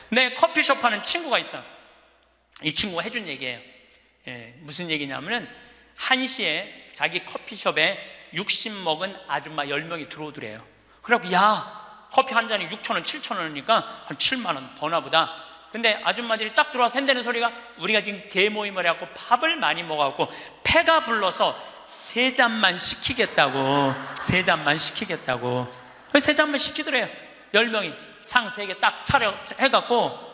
내 커피숍 하는 친구가 있어. 이 친구가 해준 얘기예요. 무슨 얘기냐면은 1시에 자기 커피숍에 60 먹은 아줌마 10명이 들어오더래요. 그래갖고 야, 커피 한 잔이 6,000원, 7,000원이니까 한 7만원 버나 보다. 근데 아줌마들이 딱 들어와서 한다는 소리가 우리가 지금 대모임을 해갖고 밥을 많이 먹어갖고 패가 불러서 3잔만 시키겠다고. 3잔만 시키겠다고. 3잔만 시키더래요. 10명이 상 3개 딱 차려 해갖고.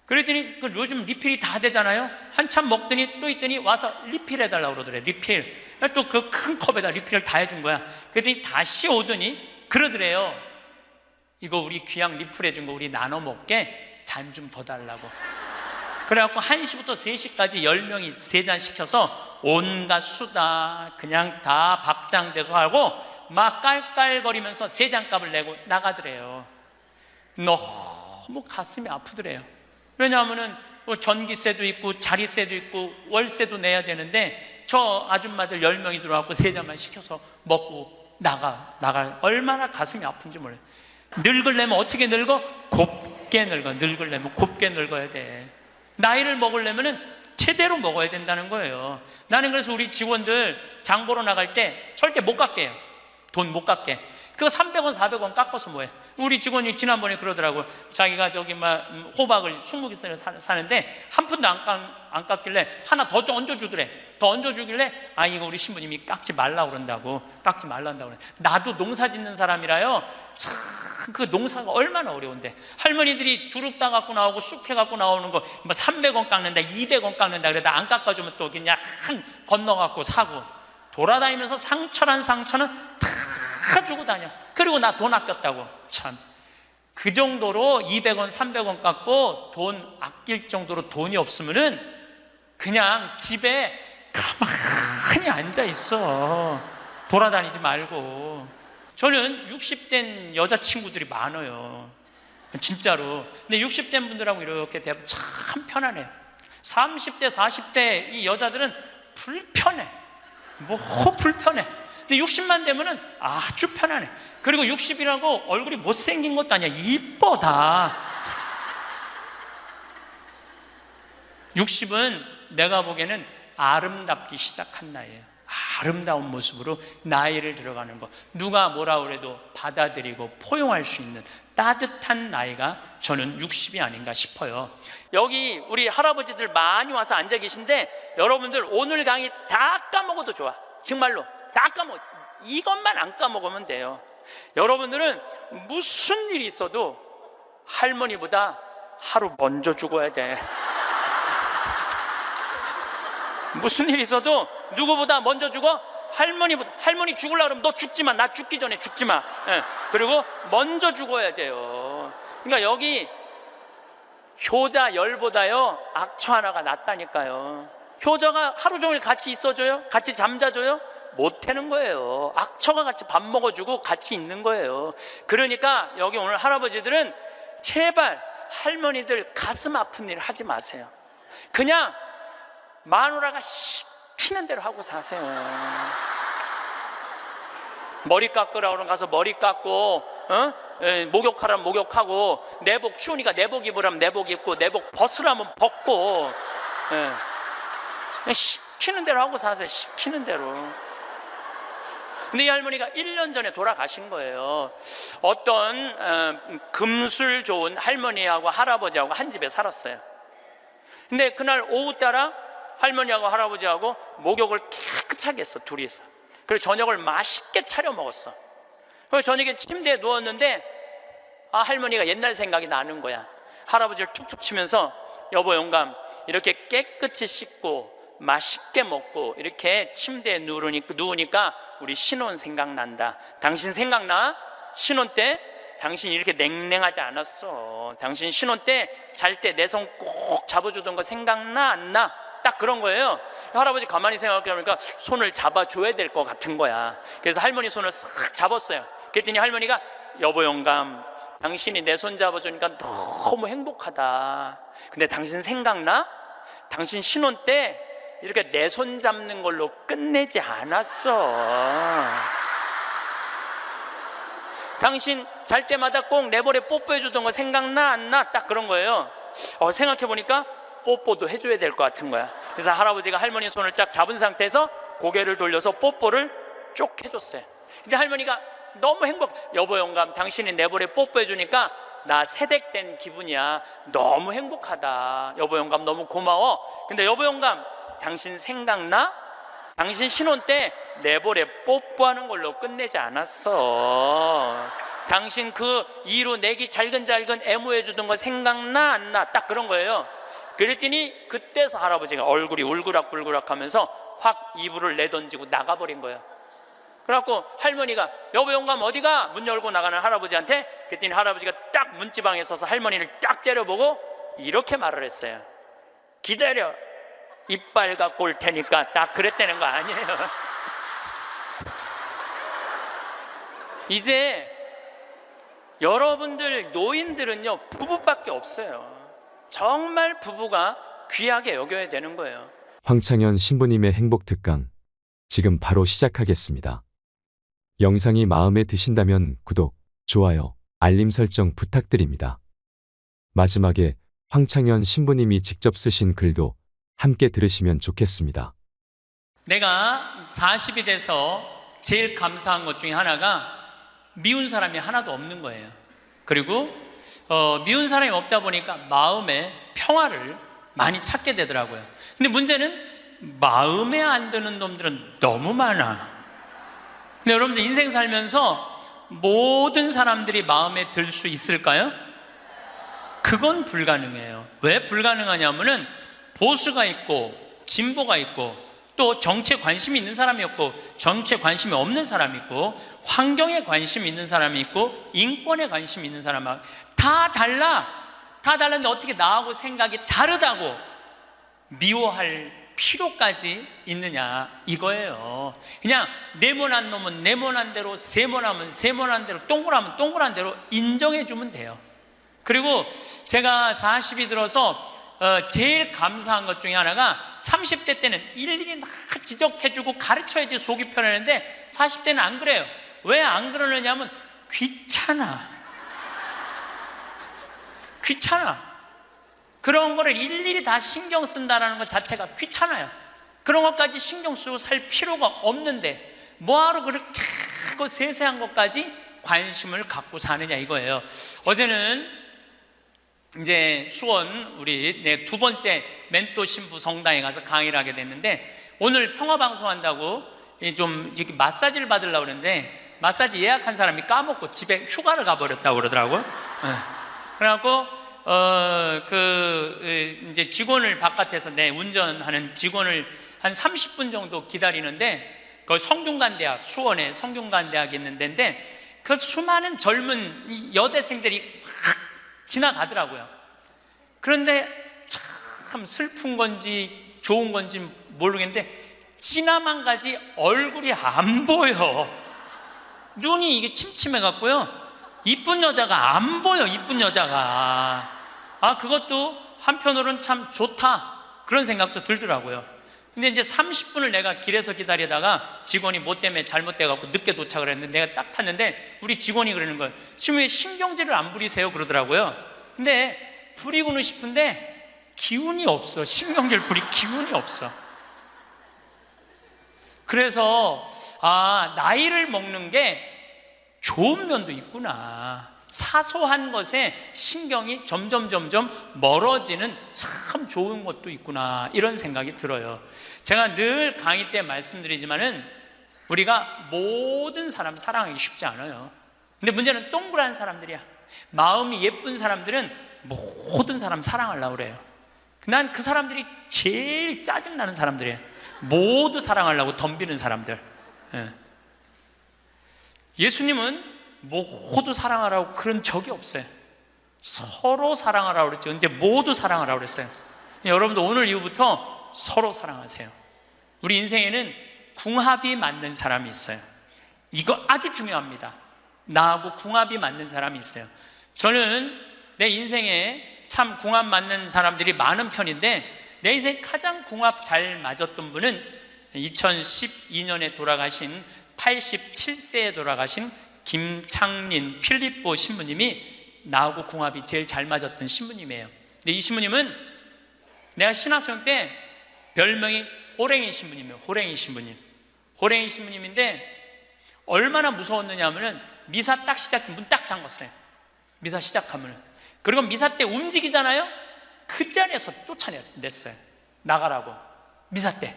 그랬더니 요즘 리필이 다 되잖아요. 한참 먹더니 또 있더니 와서 리필 해달라고 그러더래. 리필. 또 그 큰 컵에다 리필을 다 해준 거야. 그랬더니 다시 오더니 그러더래요. 이거 우리 귀양 리필 해준 거 우리 나눠 먹게 잔 좀 더 달라고. 그래갖고 1시부터 3시까지 10명이 3잔 시켜서 온갖 수다 그냥 다 박장대소 하고 막 깔깔거리면서 3잔 값을 내고 나가더래요. 너무 가슴이 아프더래요. 왜냐하면은 전기세도 있고 자리세도 있고 월세도 내야 되는데 저 아줌마들 10명이 들어와서 3잔만 시켜서 먹고 나가 얼마나 가슴이 아픈지 몰라요. 늙으려면 어떻게 늙어? 곱게 늙어. 늙으려면 곱게 늙어야 돼. 나이를 먹으려면 제대로 먹어야 된다는 거예요. 나는 그래서 우리 직원들 장 보러 나갈 때 절대 못 깎게 해요. 돈 못 깎게. 그거 300원, 400원 깎아서 뭐해. 우리 직원이 지난번에 그러더라고요. 자기가 저기 막 호박을 20개를 사는데 한 푼도 안 깎길래 하나 더 얹어주더래. 더 얹어주길래 아 이거 우리 신부님이 깎지 말라고 그런다고. 깎지 말란다고 그래. 나도 농사 짓는 사람이라요. 참 그 농사가 얼마나 어려운데 할머니들이 두릅 따 갖고 나오고 쑥 해 갖고 나오는 거 뭐 300원 깎는다 200원 깎는다 그러다 안 깎아주면 또 그냥 건너 갖고 사고 돌아다니면서 상처란 상처는 다 주고 다녀. 그리고 나 돈 아꼈다고. 참 그 정도로 200원 300원 깎고 돈 아낄 정도로 돈이 없으면은 그냥 집에 가만히 앉아 있어. 돌아다니지 말고. 저는 60된 여자친구들이 많아요. 진짜로. 근데 60된 분들하고 이렇게 대하면 참 편안해요. 30대 40대 이 여자들은 불편해. 뭐 불편해. 근데 60만 되면은 아주 편안해. 그리고 60이라고 얼굴이 못생긴 것도 아니야. 이뻐 다. 60은 내가 보기에는 아름답기 시작한 나이에요. 아름다운 모습으로 나이를 들어가는 것. 누가 뭐라 그래도 받아들이고 포용할 수 있는 따뜻한 나이가 저는 60이 아닌가 싶어요. 여기 우리 할아버지들 많이 와서 앉아 계신데 여러분들 오늘 강의 다 까먹어도 좋아. 정말로 다 까먹어. 이것만 안 까먹으면 돼요. 여러분들은 무슨 일이 있어도 할머니보다 하루 먼저 죽어야 돼. 무슨 일이 있어도 누구보다 먼저 죽어? 할머니보다. 할머니 죽으려고 그러면 너 죽지 마. 나 죽기 전에 죽지 마. 그리고 먼저 죽어야 돼요. 그러니까 여기 효자 열보다요 악처 하나가 낫다니까요. 효자가 하루 종일 같이 있어줘요? 같이 잠자줘요? 못하는 거예요. 악처가 같이 밥 먹어주고 같이 있는 거예요. 그러니까 여기 오늘 할아버지들은 제발 할머니들 가슴 아픈 일 하지 마세요. 그냥 마누라가 시키는 대로 하고 사세요. 머리 깎으라 그러면 가서 머리 깎고, 목욕하라면 목욕하고, 내복 추우니까 내복 입으라면 내복 입고, 내복 벗으라면 벗고, 시키는 대로 하고 사세요. 시키는 대로. 근데 이 할머니가 1년 전에 돌아가신 거예요. 어떤 금술 좋은 할머니하고 할아버지하고 한 집에 살았어요. 근데 그날 오후 따라 할머니하고 할아버지하고 목욕을 깨끗하게 했어, 둘이서. 그리고 저녁을 맛있게 차려 먹었어. 그리고 저녁에 침대에 누웠는데 할머니가 옛날 생각이 나는 거야. 할아버지를 툭툭 치면서 여보 영감, 이렇게 깨끗이 씻고 맛있게 먹고 이렇게 침대에 누우니까 우리 신혼 생각난다. 당신 생각나? 신혼 때 당신 이렇게 냉랭하지 않았어. 당신 신혼 때 잘 때 내 손 꼭 잡아주던 거 생각나 안 나? 딱 그런 거예요. 할아버지 가만히 생각해보니까 손을 잡아줘야 될 것 같은 거야. 그래서 할머니 손을 싹 잡았어요. 그랬더니 할머니가 여보 영감, 당신이 내 손 잡아주니까 너무 행복하다. 근데 당신 생각나? 당신 신혼 때 이렇게 내 손 잡는 걸로 끝내지 않았어. 당신 잘 때마다 꼭 내버려 뽀뽀해 주던 거 생각나 안 나? 딱 그런 거예요. 생각해 보니까 뽀뽀도 해줘야 될 것 같은 거야. 그래서 할아버지가 할머니 손을 쫙 잡은 상태에서 고개를 돌려서 뽀뽀를 쭉 해줬어요. 근데 할머니가 너무 여보 영감, 당신이 내버려 뽀뽀해 주니까 나 새댁된 기분이야. 너무 행복하다. 여보 영감 너무 고마워. 근데 여보 영감, 당신 생각나? 당신 신혼 때 내버려 뽀뽀하는 걸로 끝내지 않았어. 당신 그 이로 내기 잘근잘근 애무해 주던 거 생각나 안 나? 딱 그런 거예요. 그랬더니 그때서 할아버지가 얼굴이 울그락불그락 하면서 확 이불을 내던지고 나가버린 거예요. 그래갖고 할머니가 여보 영감 어디가? 문 열고 나가는 할아버지한테. 그랬더니 할아버지가 딱 문지방에 서서 할머니를 딱 째려보고 이렇게 말을 했어요. 기다려, 이빨 갖고 올 테니까. 딱 그랬다는 거 아니에요. 이제 여러분들 노인들은요 부부밖에 없어요. 정말 부부가 귀하게 여겨야 되는 거예요. 황창현 신부님의 행복특강 지금 바로 시작하겠습니다. 영상이 마음에 드신다면 구독, 좋아요, 알림 설정 부탁드립니다. 마지막에 황창현 신부님이 직접 쓰신 글도 함께 들으시면 좋겠습니다. 내가 40이 돼서 제일 감사한 것 중에 하나가 미운 사람이 하나도 없는 거예요. 그리고 미운 사람이 없다 보니까 마음의 평화를 많이 찾게 되더라고요. 근데 문제는 마음에 안 드는 놈들은 너무 많아. 근데 여러분들 인생 살면서 모든 사람들이 마음에 들 수 있을까요? 그건 불가능해요. 왜 불가능하냐면은 보수가 있고 진보가 있고 또 정치에 관심이 있는 사람이 있고 정치에 관심이 없는 사람이 있고 환경에 관심이 있는 사람이 있고 인권에 관심이 있는 사람하고 다 달라. 다 다른데 어떻게 나하고 생각이 다르다고 미워할 필요까지 있느냐 이거예요. 그냥 네모난 놈은 네모난 대로, 세모나면 세모난 대로, 동그라면 동그란 대로 인정해 주면 돼요. 그리고 제가 40이 들어서 제일 감사한 것 중에 하나가 30대 때는 일일이 다 지적해주고 가르쳐야지 속이 편했는데 40대는 안 그래요. 왜 안 그러느냐면 귀찮아. 그런 거를 일일이 다 신경 쓴다는 것 자체가 귀찮아요. 그런 것까지 신경 쓰고 살 필요가 없는데 뭐하러 그렇게 크고 세세한 것까지 관심을 갖고 사느냐 이거예요. 어제는 이제 수원 우리 두 번째 멘토 신부 성당에 가서 강의를 하게 됐는데 오늘 평화방송 한다고 좀 이렇게 마사지를 받으려고 그러는데 마사지 예약한 사람이 까먹고 집에 휴가를 가버렸다고 그러더라고요. 그래갖고 이제 직원을 바깥에서 운전하는 직원을 한 30분 정도 기다리는데 그 성균관대학 수원에 성균관대학이 있는 데인데 그 수많은 젊은 여대생들이 확 지나가더라고요. 그런데 참 슬픈 건지 좋은 건지 모르겠는데 지나만 가지 얼굴이 안 보여. 눈이 이게 침침해 갖고요. 이쁜 여자가 안 보여. 이쁜 여자가. 그것도 한편으로는 참 좋다 그런 생각도 들더라고요. 근데 이제 30분을 내가 길에서 기다리다가 직원이 뭐 때문에 잘못돼 갖고 늦게 도착을 했는데 내가 딱 탔는데 우리 직원이 그러는 거예요. 지금 왜 신경질을 안 부리세요? 그러더라고요. 근데 부리고는 싶은데 기운이 없어. 신경질 부릴 기운이 없어. 그래서 나이를 먹는 게 좋은 면도 있구나. 사소한 것에 신경이 점점 멀어지는 참 좋은 것도 있구나 이런 생각이 들어요. 제가 늘 강의 때 말씀드리지만은 우리가 모든 사람 사랑하기 쉽지 않아요. 근데 문제는 동그란 사람들이야. 마음이 예쁜 사람들은 모든 사람 사랑하려고 그래요. 난 그 사람들이 제일 짜증나는 사람들이에요. 모두 사랑하려고 덤비는 사람들. 예수님은 모두 사랑하라고 그런 적이 없어요. 서로 사랑하라고 그랬죠. 이제 모두 사랑하라고 그랬어요. 여러분도 오늘 이후부터 서로 사랑하세요. 우리 인생에는 궁합이 맞는 사람이 있어요. 이거 아주 중요합니다. 나하고 궁합이 맞는 사람이 있어요. 저는 내 인생에 참 궁합 맞는 사람들이 많은 편인데 내 인생에 가장 궁합 잘 맞았던 분은 2012년에 돌아가신 87세에 돌아가신 김창린 필립보 신부님이 나하고 궁합이 제일 잘 맞았던 신부님이에요. 근데 이 신부님은 내가 신학생 때 별명이 호랭이 신부님이에요. 호랭이 신부님. 호랭이 신부님인데 얼마나 무서웠느냐 하면은 미사 딱 시작, 문 딱 잠궜어요. 미사 시작하면은. 그리고 미사 때 움직이잖아요? 그 자리에서 쫓아냈어요. 나가라고. 미사 때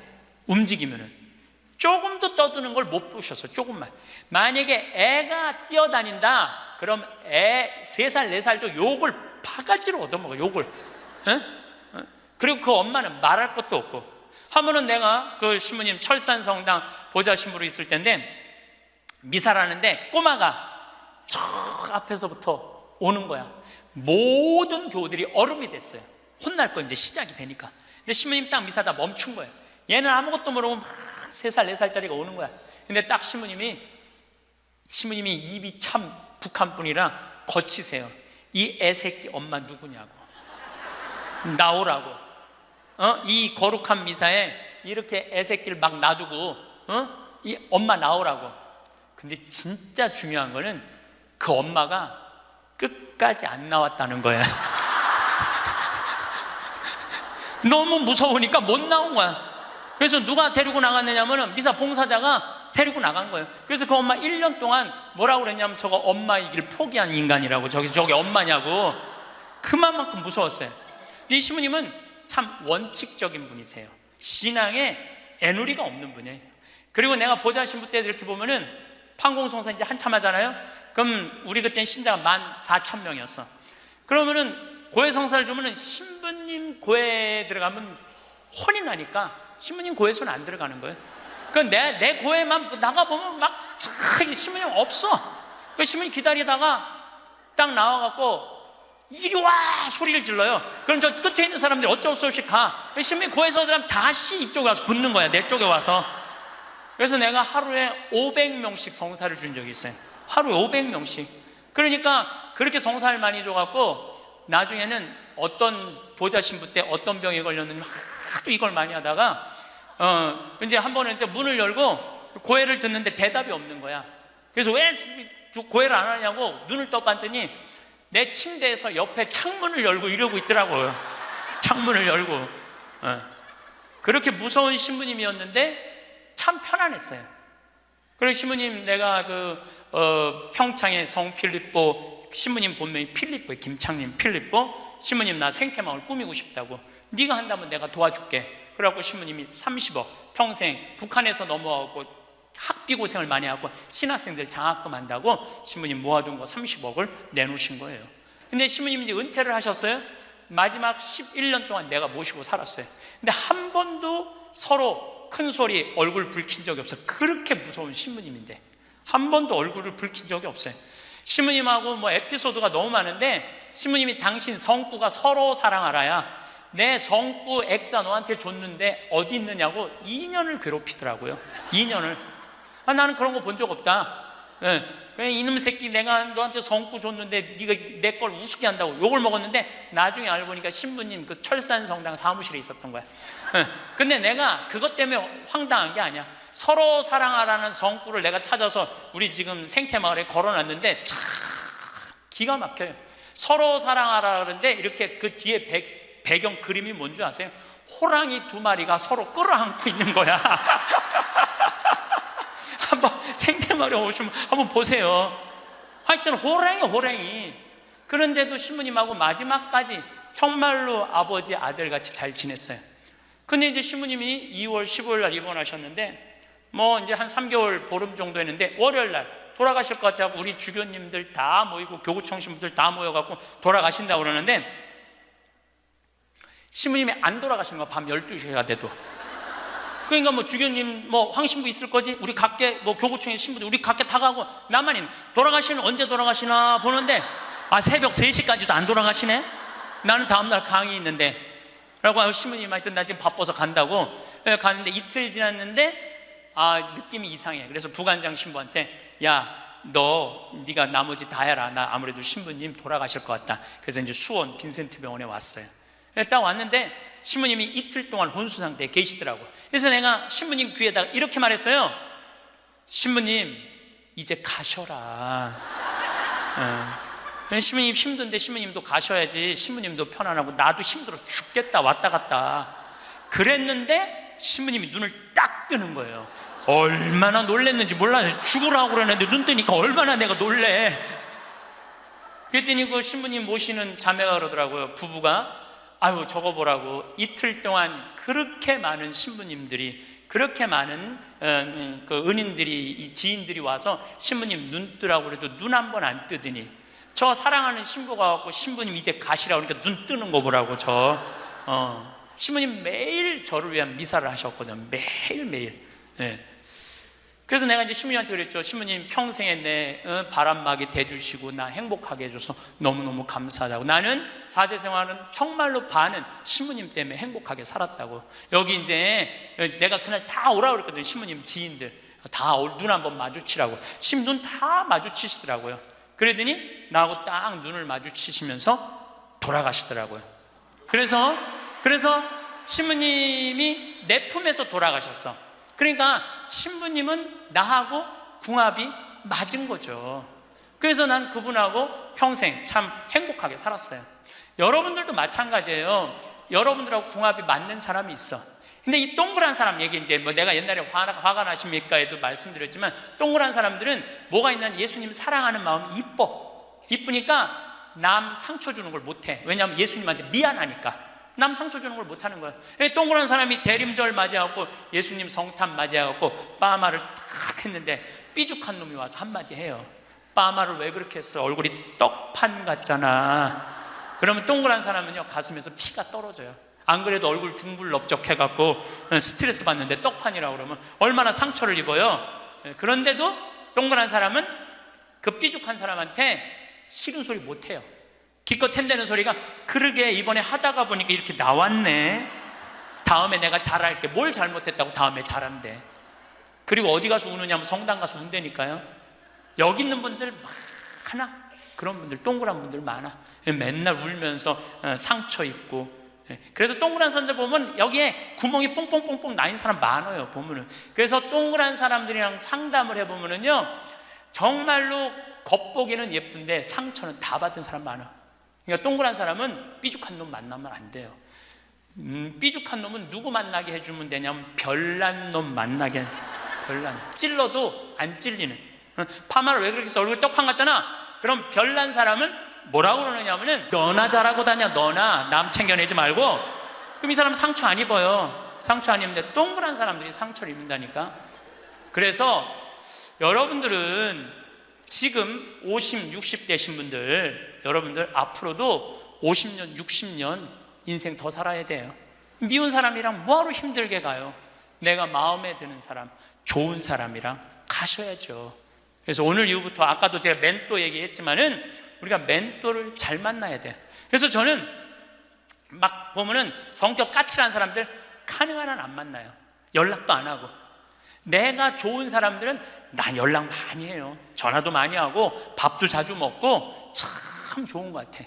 움직이면은. 조금도 떠드는 걸 못 보셨어요. 조금만. 만약에 애가 뛰어다닌다, 그럼 애 3살, 4살도 욕을 바가지로 얻어먹어요. 욕을. 에? 그리고 그 엄마는 말할 것도 없고. 하면은 내가 그 신부님 철산성당 보좌 신부로 있을 때인데 미사라는데 꼬마가 저 앞에서부터 오는 거야. 모든 교우들이 얼음이 됐어요. 혼날 거 이제 시작이 되니까. 근데 신부님 딱 미사 다 멈춘 거예요. 얘는 아무것도 모르고 막 3살, 4살짜리가 오는 거야. 근데 딱 신부님이 입이 참 북한 분이라 거치세요. 이 애새끼 엄마 누구냐고. 나오라고. 이 거룩한 미사에 이렇게 애새끼를 막 놔두고 이 엄마 나오라고. 근데 진짜 중요한 거는 그 엄마가 끝까지 안 나왔다는 거예요. 너무 무서우니까 못 나온 거야. 그래서 누가 데리고 나갔느냐면 미사 봉사자가 데리고 나간 거예요. 그래서 그 엄마 1년 동안 뭐라고 그랬냐면 저거 엄마이길 포기한 인간이라고. 저게 엄마냐고. 그만큼 무서웠어요. 이 신부님은 참 원칙적인 분이세요. 신앙에 애누리가 없는 분이에요. 그리고 내가 보좌 신부 때 이렇게 보면은 판공성사 이제 한참 하잖아요. 그럼 우리 그때는 신자가 14,000명이었어. 그러면은 고해 성사를 주면은 신부님 고해 들어가면 혼이 나니까 신부님 고해소는 안 들어가는 거예요. 그 내 고해만 나가보면 막 신부님 없어. 그 신부님 기다리다가 딱 나와갖고 이리 와 소리를 질러요. 그럼 저 끝에 있는 사람들이 어쩔 수 없이 가. 신부님 고해소들은 다시 이쪽에 와서 붙는 거야. 내 쪽에 와서. 그래서 내가 하루에 500명씩 성사를 준 적이 있어요. 하루에 500명씩. 그러니까 그렇게 성사를 많이 줘갖고 나중에는 어떤 보좌 신부 때 어떤 병에 걸렸는지 하도 이걸 많이 하다가 이제 한 번은 문을 열고 고해를 듣는데 대답이 없는 거야. 그래서 왜 고해를 안 하냐고 눈을 떠봤더니 내 침대에서 옆에 창문을 열고 이러고 있더라고요. 창문을 열고. 그렇게 무서운 신부님이었는데 참 편안했어요. 그래서 신부님 내가 평창의 성 필립보 신부님 본명이 필립보예요. 김창림 필립보. 신부님 나 생태마을 꾸미고 싶다고. 네가 한다면 내가 도와줄게. 그래갖고 신부님이 30억 평생 북한에서 넘어가고 학비 고생을 많이 하고 신학생들 장학금 한다고 신부님 모아둔 거 30억을 내놓으신 거예요. 근데 신부님이 이제 은퇴를 하셨어요. 마지막 11년 동안 내가 모시고 살았어요. 근데 한 번도 서로 큰 소리 얼굴 붉힌 적이 없어요. 그렇게 무서운 신부님인데 한 번도 얼굴을 붉힌 적이 없어요. 신부님하고 뭐 에피소드가 너무 많은데 신부님이 당신 성구가 서로 사랑하라야 내 성구 액자 너한테 줬는데 어디 있느냐고 2년을 괴롭히더라고요. 2년을. 나는 그런 거 본 적 없다. 이놈 새끼 내가 너한테 성구 줬는데 네가 내 걸 우습게 한다고 욕을 먹었는데 나중에 알고 보니까 신부님 그 철산성당 사무실에 있었던 거야. 근데 내가 그것 때문에 황당한 게 아니야. 서로 사랑하라는 성구를 내가 찾아서 우리 지금 생태마을에 걸어놨는데 참 기가 막혀요. 서로 사랑하라 그러는데 이렇게 그 뒤에 배경 그림이 뭔지 아세요? 호랑이 2마리가 서로 끌어안고 있는 거야. 한번 생태마을에 오시면 한번 보세요. 하여튼 호랑이. 그런데도 신부님하고 마지막까지 정말로 아버지 아들같이 잘 지냈어요. 근데 이제 신부님이 2월 15일 날 입원하셨는데 뭐 이제 한 3개월 보름 정도 했는데 월요일 날 돌아가실 것 같아요. 우리 주교님들 다 모이고 교구청 신부들 다 모여갖고 돌아가신다고 그러는데 신부님이 안 돌아가시는 거야. 밤 12시가 돼도. 그러니까 뭐 주교님 뭐 황신부 있을 거지? 우리 각계 뭐 교구청의 신부들 우리 각계 다 가고 나만 돌아가시는 언제 돌아가시나 보는데 새벽 3시까지도 안 돌아가시네? 나는 다음날 강의 있는데 라고 신부님이 하여튼 나 지금 바빠서 간다고 가는데 이틀 지났는데 느낌이 이상해. 그래서 부관장 신부한테 네가 나머지 다 해라. 나 아무래도 신부님 돌아가실 것 같다. 그래서 이제 수원 빈센트 병원에 왔어요. 딱 왔는데 신부님이 이틀 동안 혼수 상태에 계시더라고. 그래서 내가 신부님 귀에다가 이렇게 말했어요. 신부님 이제 가셔라. 신부님 힘든데 신부님도 가셔야지. 신부님도 편안하고 나도 힘들어 죽겠다 왔다 갔다 그랬는데 신부님이 눈을 딱 뜨는 거예요. 얼마나 놀랬는지 몰라요. 죽으라고 그러는데 눈 뜨니까 얼마나 내가 놀래. 그랬더니 그 신부님 모시는 자매가 그러더라고요. 부부가 아유 저거 보라고 이틀 동안 그렇게 많은 신부님들이, 그렇게 많은 그 은인들이, 지인들이 와서 신부님 눈 뜨라고 그래도 눈 한 번 안 뜨더니 저 사랑하는 신부가 왔고 신부님 이제 가시라고 그러니까 눈 뜨는 거 보라고. 신부님 매일 저를 위한 미사를 하셨거든요. 매일매일. 그래서 내가 이제 신부님한테 그랬죠. 신부님 평생에 내 바람막이 대주시고 나 행복하게 해줘서 너무너무 감사하다고. 나는 사제 생활은 정말로 반은 신부님 때문에 행복하게 살았다고. 여기 이제 내가 그날 다 오라고 그랬거든요. 신부님 지인들 다 눈 한번 마주치라고. 신부님 눈 다 마주치시더라고요. 그러더니 나하고 딱 눈을 마주치시면서 돌아가시더라고요. 그래서 신부님이 내 품에서 돌아가셨어. 그러니까 신부님은 나하고 궁합이 맞은 거죠. 그래서 난 그분하고 평생 참 행복하게 살았어요. 여러분들도 마찬가지예요. 여러분들하고 궁합이 맞는 사람이 있어. 근데 이 동그란 사람 얘기, 이제 뭐 내가 옛날에 화가 나십니까에도 말씀드렸지만, 동그란 사람들은 뭐가 있냐면 예수님 사랑하는 마음이 이쁘니까 남 상처 주는 걸 못해. 왜냐하면 예수님한테 미안하니까 남 상처 주는 걸 못하는 거야. 동그란 사람이 대림절 맞이하고 예수님 성탄 맞이하고 빠마를 탁 했는데 삐죽한 놈이 와서 한마디 해요. 빠마를 왜 그렇게 했어? 얼굴이 떡판 같잖아. 그러면 동그란 사람은요 가슴에서 피가 떨어져요. 안 그래도 얼굴 둥글럽적해갖고 스트레스 받는데 떡판이라고 그러면 얼마나 상처를 입어요. 그런데도 동그란 사람은 그 삐죽한 사람한테 싫은 소리 못해요. 기껏 텐대는 소리가 그러게 이번에 하다가 보니까 이렇게 나왔네. 다음에 내가 잘할게. 뭘 잘못했다고 다음에 잘한대. 그리고 어디 가서 우느냐면 성당 가서 운다니까요. 여기 있는 분들 많아. 그런 분들, 동그란 분들 많아. 맨날 울면서 상처 입고. 그래서 동그란 사람들 보면 여기에 구멍이 뽕뽕뽕뽕 나인 사람 많아요. 보면은. 그래서 동그란 사람들이랑 상담을 해보면은요 정말로 겉보기는 예쁜데 상처는 다 받은 사람 많아. 그러니까 동그란 사람은 삐죽한 놈 만나면 안 돼요. 삐죽한 놈은 누구 만나게 해주면 되냐면 별난 놈 만나게. 별난. 찔러도 안 찔리는. 파마를 왜 그렇게 해서 얼굴 떡판 같잖아. 그럼 별난 사람은 뭐라고 그러느냐면은 너나 잘하고 다녀. 너나 남 챙겨내지 말고. 그럼 이 사람 상처 안 입어요. 상처 안 입는데 동그란 사람들이 상처를 입는다니까. 그래서 여러분들은 지금 50, 60 되신 분들, 여러분들 앞으로도 50년, 60년 인생 더 살아야 돼요. 미운 사람이랑 뭐하러 힘들게 가요? 내가 마음에 드는 사람, 좋은 사람이랑 가셔야죠. 그래서 오늘 이후부터 아까도 제가 멘토 얘기했지만은 우리가 멘토를 잘 만나야 돼. 그래서 저는 막 보면은 성격 까칠한 사람들 가능한 한 안 만나요. 연락도 안 하고. 내가 좋은 사람들은 난 연락 많이 해요. 전화도 많이 하고 밥도 자주 먹고 참 좋은 것 같아.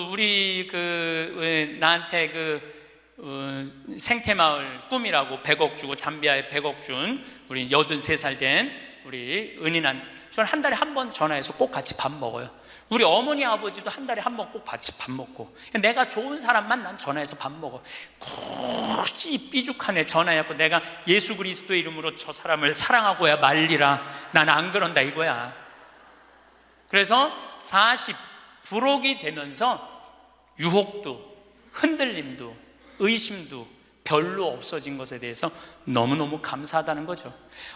우리 나한테 생태마을 꿈이라고 100억 주고 잠비아에 100억 준 우리 83살 된 우리 은인한, 저는 한 달에 한 번 전화해서 꼭 같이 밥 먹어요. 우리 어머니 아버지도 한 달에 한 번 꼭 같이 밥 먹고. 내가 좋은 사람만 난 전화해서 밥 먹어. 굳이 삐죽한 애 전화해갖고 내가 예수 그리스도의 이름으로 저 사람을 사랑하고야 말리라. 난 안 그런다 이거야. 그래서 40 부록이 되면서 유혹도 흔들림도 의심도 별로 없어진 것에 대해서 너무너무 감사하다는 거죠.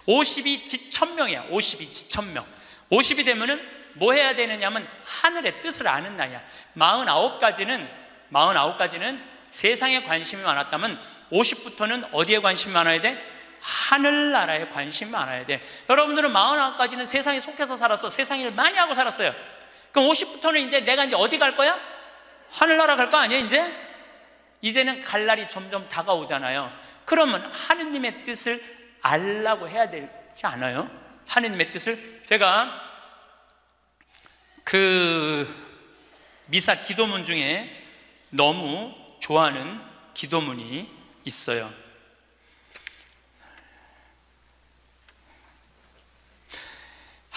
50이 지천명이야. 50이 지천명. 50이 되면은 뭐 해야 되느냐면 하늘의 뜻을 아는 나이야. 49까지는 세상에 관심이 많았다면 50부터는 어디에 관심이 많아야 돼? 하늘나라에 관심이 많아야 돼. 여러분들은 49까지는 세상에 속해서 살았어. 세상 일을 많이 하고 살았어요. 그럼 50부터는 이제 내가 이제 어디 갈 거야? 하늘나라 갈 거 아니야 이제? 이제는 갈 날이 점점 다가오잖아요. 그러면 하느님의 뜻을 알라고 해야 되지 않아요? 하느님의 뜻을. 제가 미사 기도문 중에 너무 좋아하는 기도문이 있어요.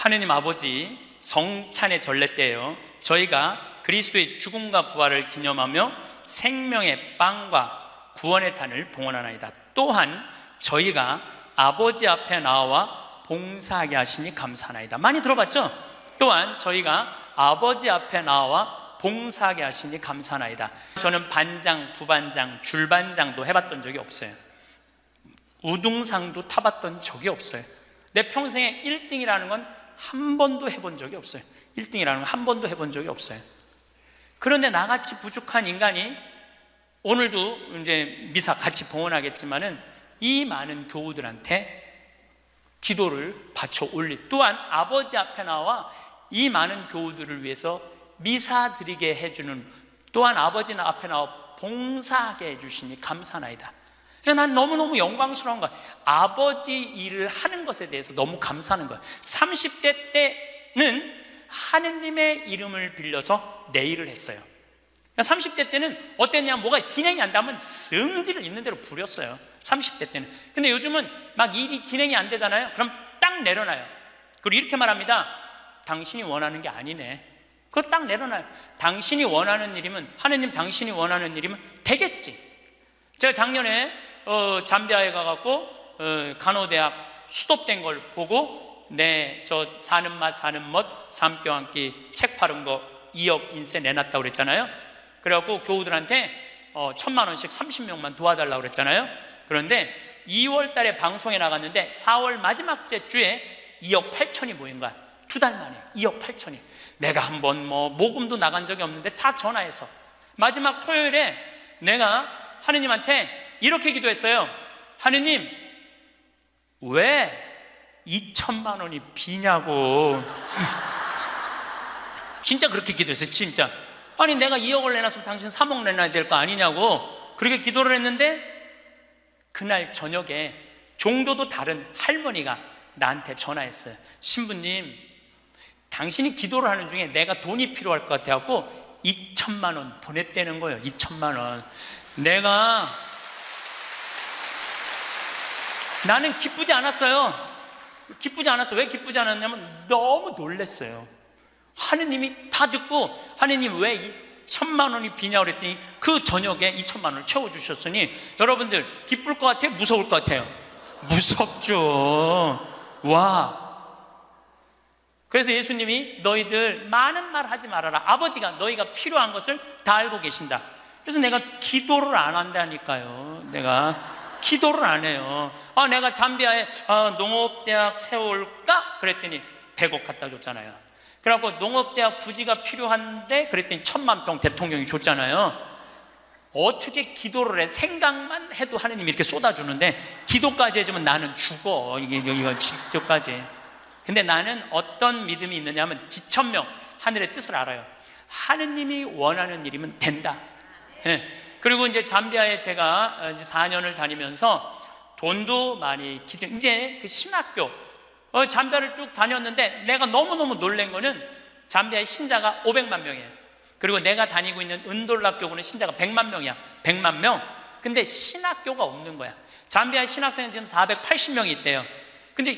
하느님 아버지 성찬의 전례 때예요. 저희가 그리스도의 죽음과 부활을 기념하며 생명의 빵과 구원의 잔을 봉헌하나이다. 또한 저희가 아버지 앞에 나와 봉사하게 하시니 감사하나이다. 많이 들어봤죠? 또한 저희가 아버지 앞에 나와 봉사하게 하시니 감사하나이다. 저는 반장, 부반장, 줄반장도 해봤던 적이 없어요. 우등상도 타봤던 적이 없어요. 내 평생에 1등이라는 건 한 번도 해본 적이 없어요. 1등이라는 건 한 번도 해본 적이 없어요. 그런데 나같이 부족한 인간이 오늘도 이제 미사 같이 봉헌하겠지만은 이 많은 교우들한테 기도를 바쳐 올릴, 또한 아버지 앞에 나와 이 많은 교우들을 위해서 미사 드리게 해주는, 또한 아버지 앞에 나와 봉사하게 해주시니 감사나이다. 난 너무너무 영광스러운 거야. 아버지 일을 하는 것에 대해서 너무 감사하는 거야. 30대 때는 하느님의 이름을 빌려서 내 일을 했어요. 30대 때는 어땠냐, 뭐가 진행이 안 되면 성질을 있는 대로 부렸어요. 30대 때는. 근데 요즘은 막 일이 진행이 안 되잖아요. 그럼 딱 내려놔요. 그리고 이렇게 말합니다. 당신이 원하는 게 아니네. 그거 딱 내려놔요. 당신이 원하는 일이면, 하느님 당신이 원하는 일이면 되겠지. 제가 작년에 잠비아에 가갖고 간호대학 수도된 걸 보고 저 사는 맛 사는 멋 삶겨 한끼 책 파는 거 2억 인세 내놨다고 그랬잖아요. 그래갖고 교우들한테 1,000만 원씩 30명만 도와달라고 그랬잖아요. 그런데 2월 달에 방송에 나갔는데 4월 마지막 주에 2억 8천이 모인 거야. 2달 만에 2억 8천이. 내가 한번 모금도 나간 적이 없는데 다 전화해서 마지막 토요일에 내가 하느님한테 이렇게 기도했어요. 하느님, 왜 2천만 원이 비냐고. 진짜 그렇게 기도했어요. 진짜. 아니 내가 2억을 내놨으면 당신 3억 내놔야 될 거 아니냐고 그렇게 기도를 했는데, 그날 저녁에 종교도 다른 할머니가 나한테 전화했어요. 신부님, 당신이 기도를 하는 중에 내가 돈이 필요할 것 같아갖고 2천만 원 보냈다는 거예요. 2천만 원. 나는 기쁘지 않았어요. 기쁘지 않았어. 왜 기쁘지 않았냐면 너무 놀랐어요. 하느님이 다 듣고, 하느님 왜 2천만 원이 비냐고 그랬더니 그 저녁에 2천만 원을 채워주셨으니, 여러분들 기쁠 것 같아요? 무서울 것 같아요? 무섭죠. 와. 그래서 예수님이 너희들 많은 말 하지 말아라. 아버지가 너희가 필요한 것을 다 알고 계신다. 그래서 내가 기도를 안 한다니까요. 내가 기도를 안 해요. 내가 잠비아에 농업대학 세울까? 그랬더니 100억 갖다 줬잖아요. 그래갖고 농업대학 부지가 필요한데 그랬더니 1,000만 평 대통령이 줬잖아요. 어떻게 기도를 해? 생각만 해도 하느님이 이렇게 쏟아주는데 기도까지 해주면 나는 죽어. 이거 기도까지. 근데 나는 어떤 믿음이 있느냐면 지천명, 하늘의 뜻을 알아요. 하느님이 원하는 일이면 된다. 예. 그리고 이제 잠비아에 제가 이제 4년을 다니면서 돈도 많이 이제 그 신학교 잠비아를 쭉 다녔는데 내가 너무너무 놀란 거는 잠비아의 신자가 500만 명이에요. 그리고 내가 다니고 있는 은돌라 교구는 신자가 100만 명이야. 100만 명. 근데 신학교가 없는 거야. 잠비아 신학생은 지금 480명이 있대요. 근데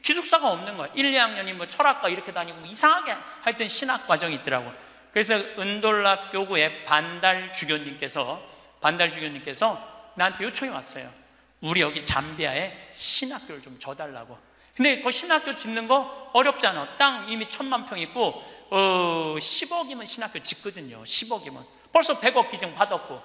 기숙사가 없는 거야. 1, 2학년이 철학과 이렇게 다니고 이상하게 하여튼 신학 과정이 있더라고. 그래서 은돌라 교구의 반달 주교님께서 나한테 요청이 왔어요. 우리 여기 잠비아에 신학교를 좀 줘달라고. 근데 그 신학교 짓는 거 어렵잖아. 땅 이미 1,000만 평 있고 10억이면 신학교 짓거든요. 10억이면 벌써 100억 기증 받았고,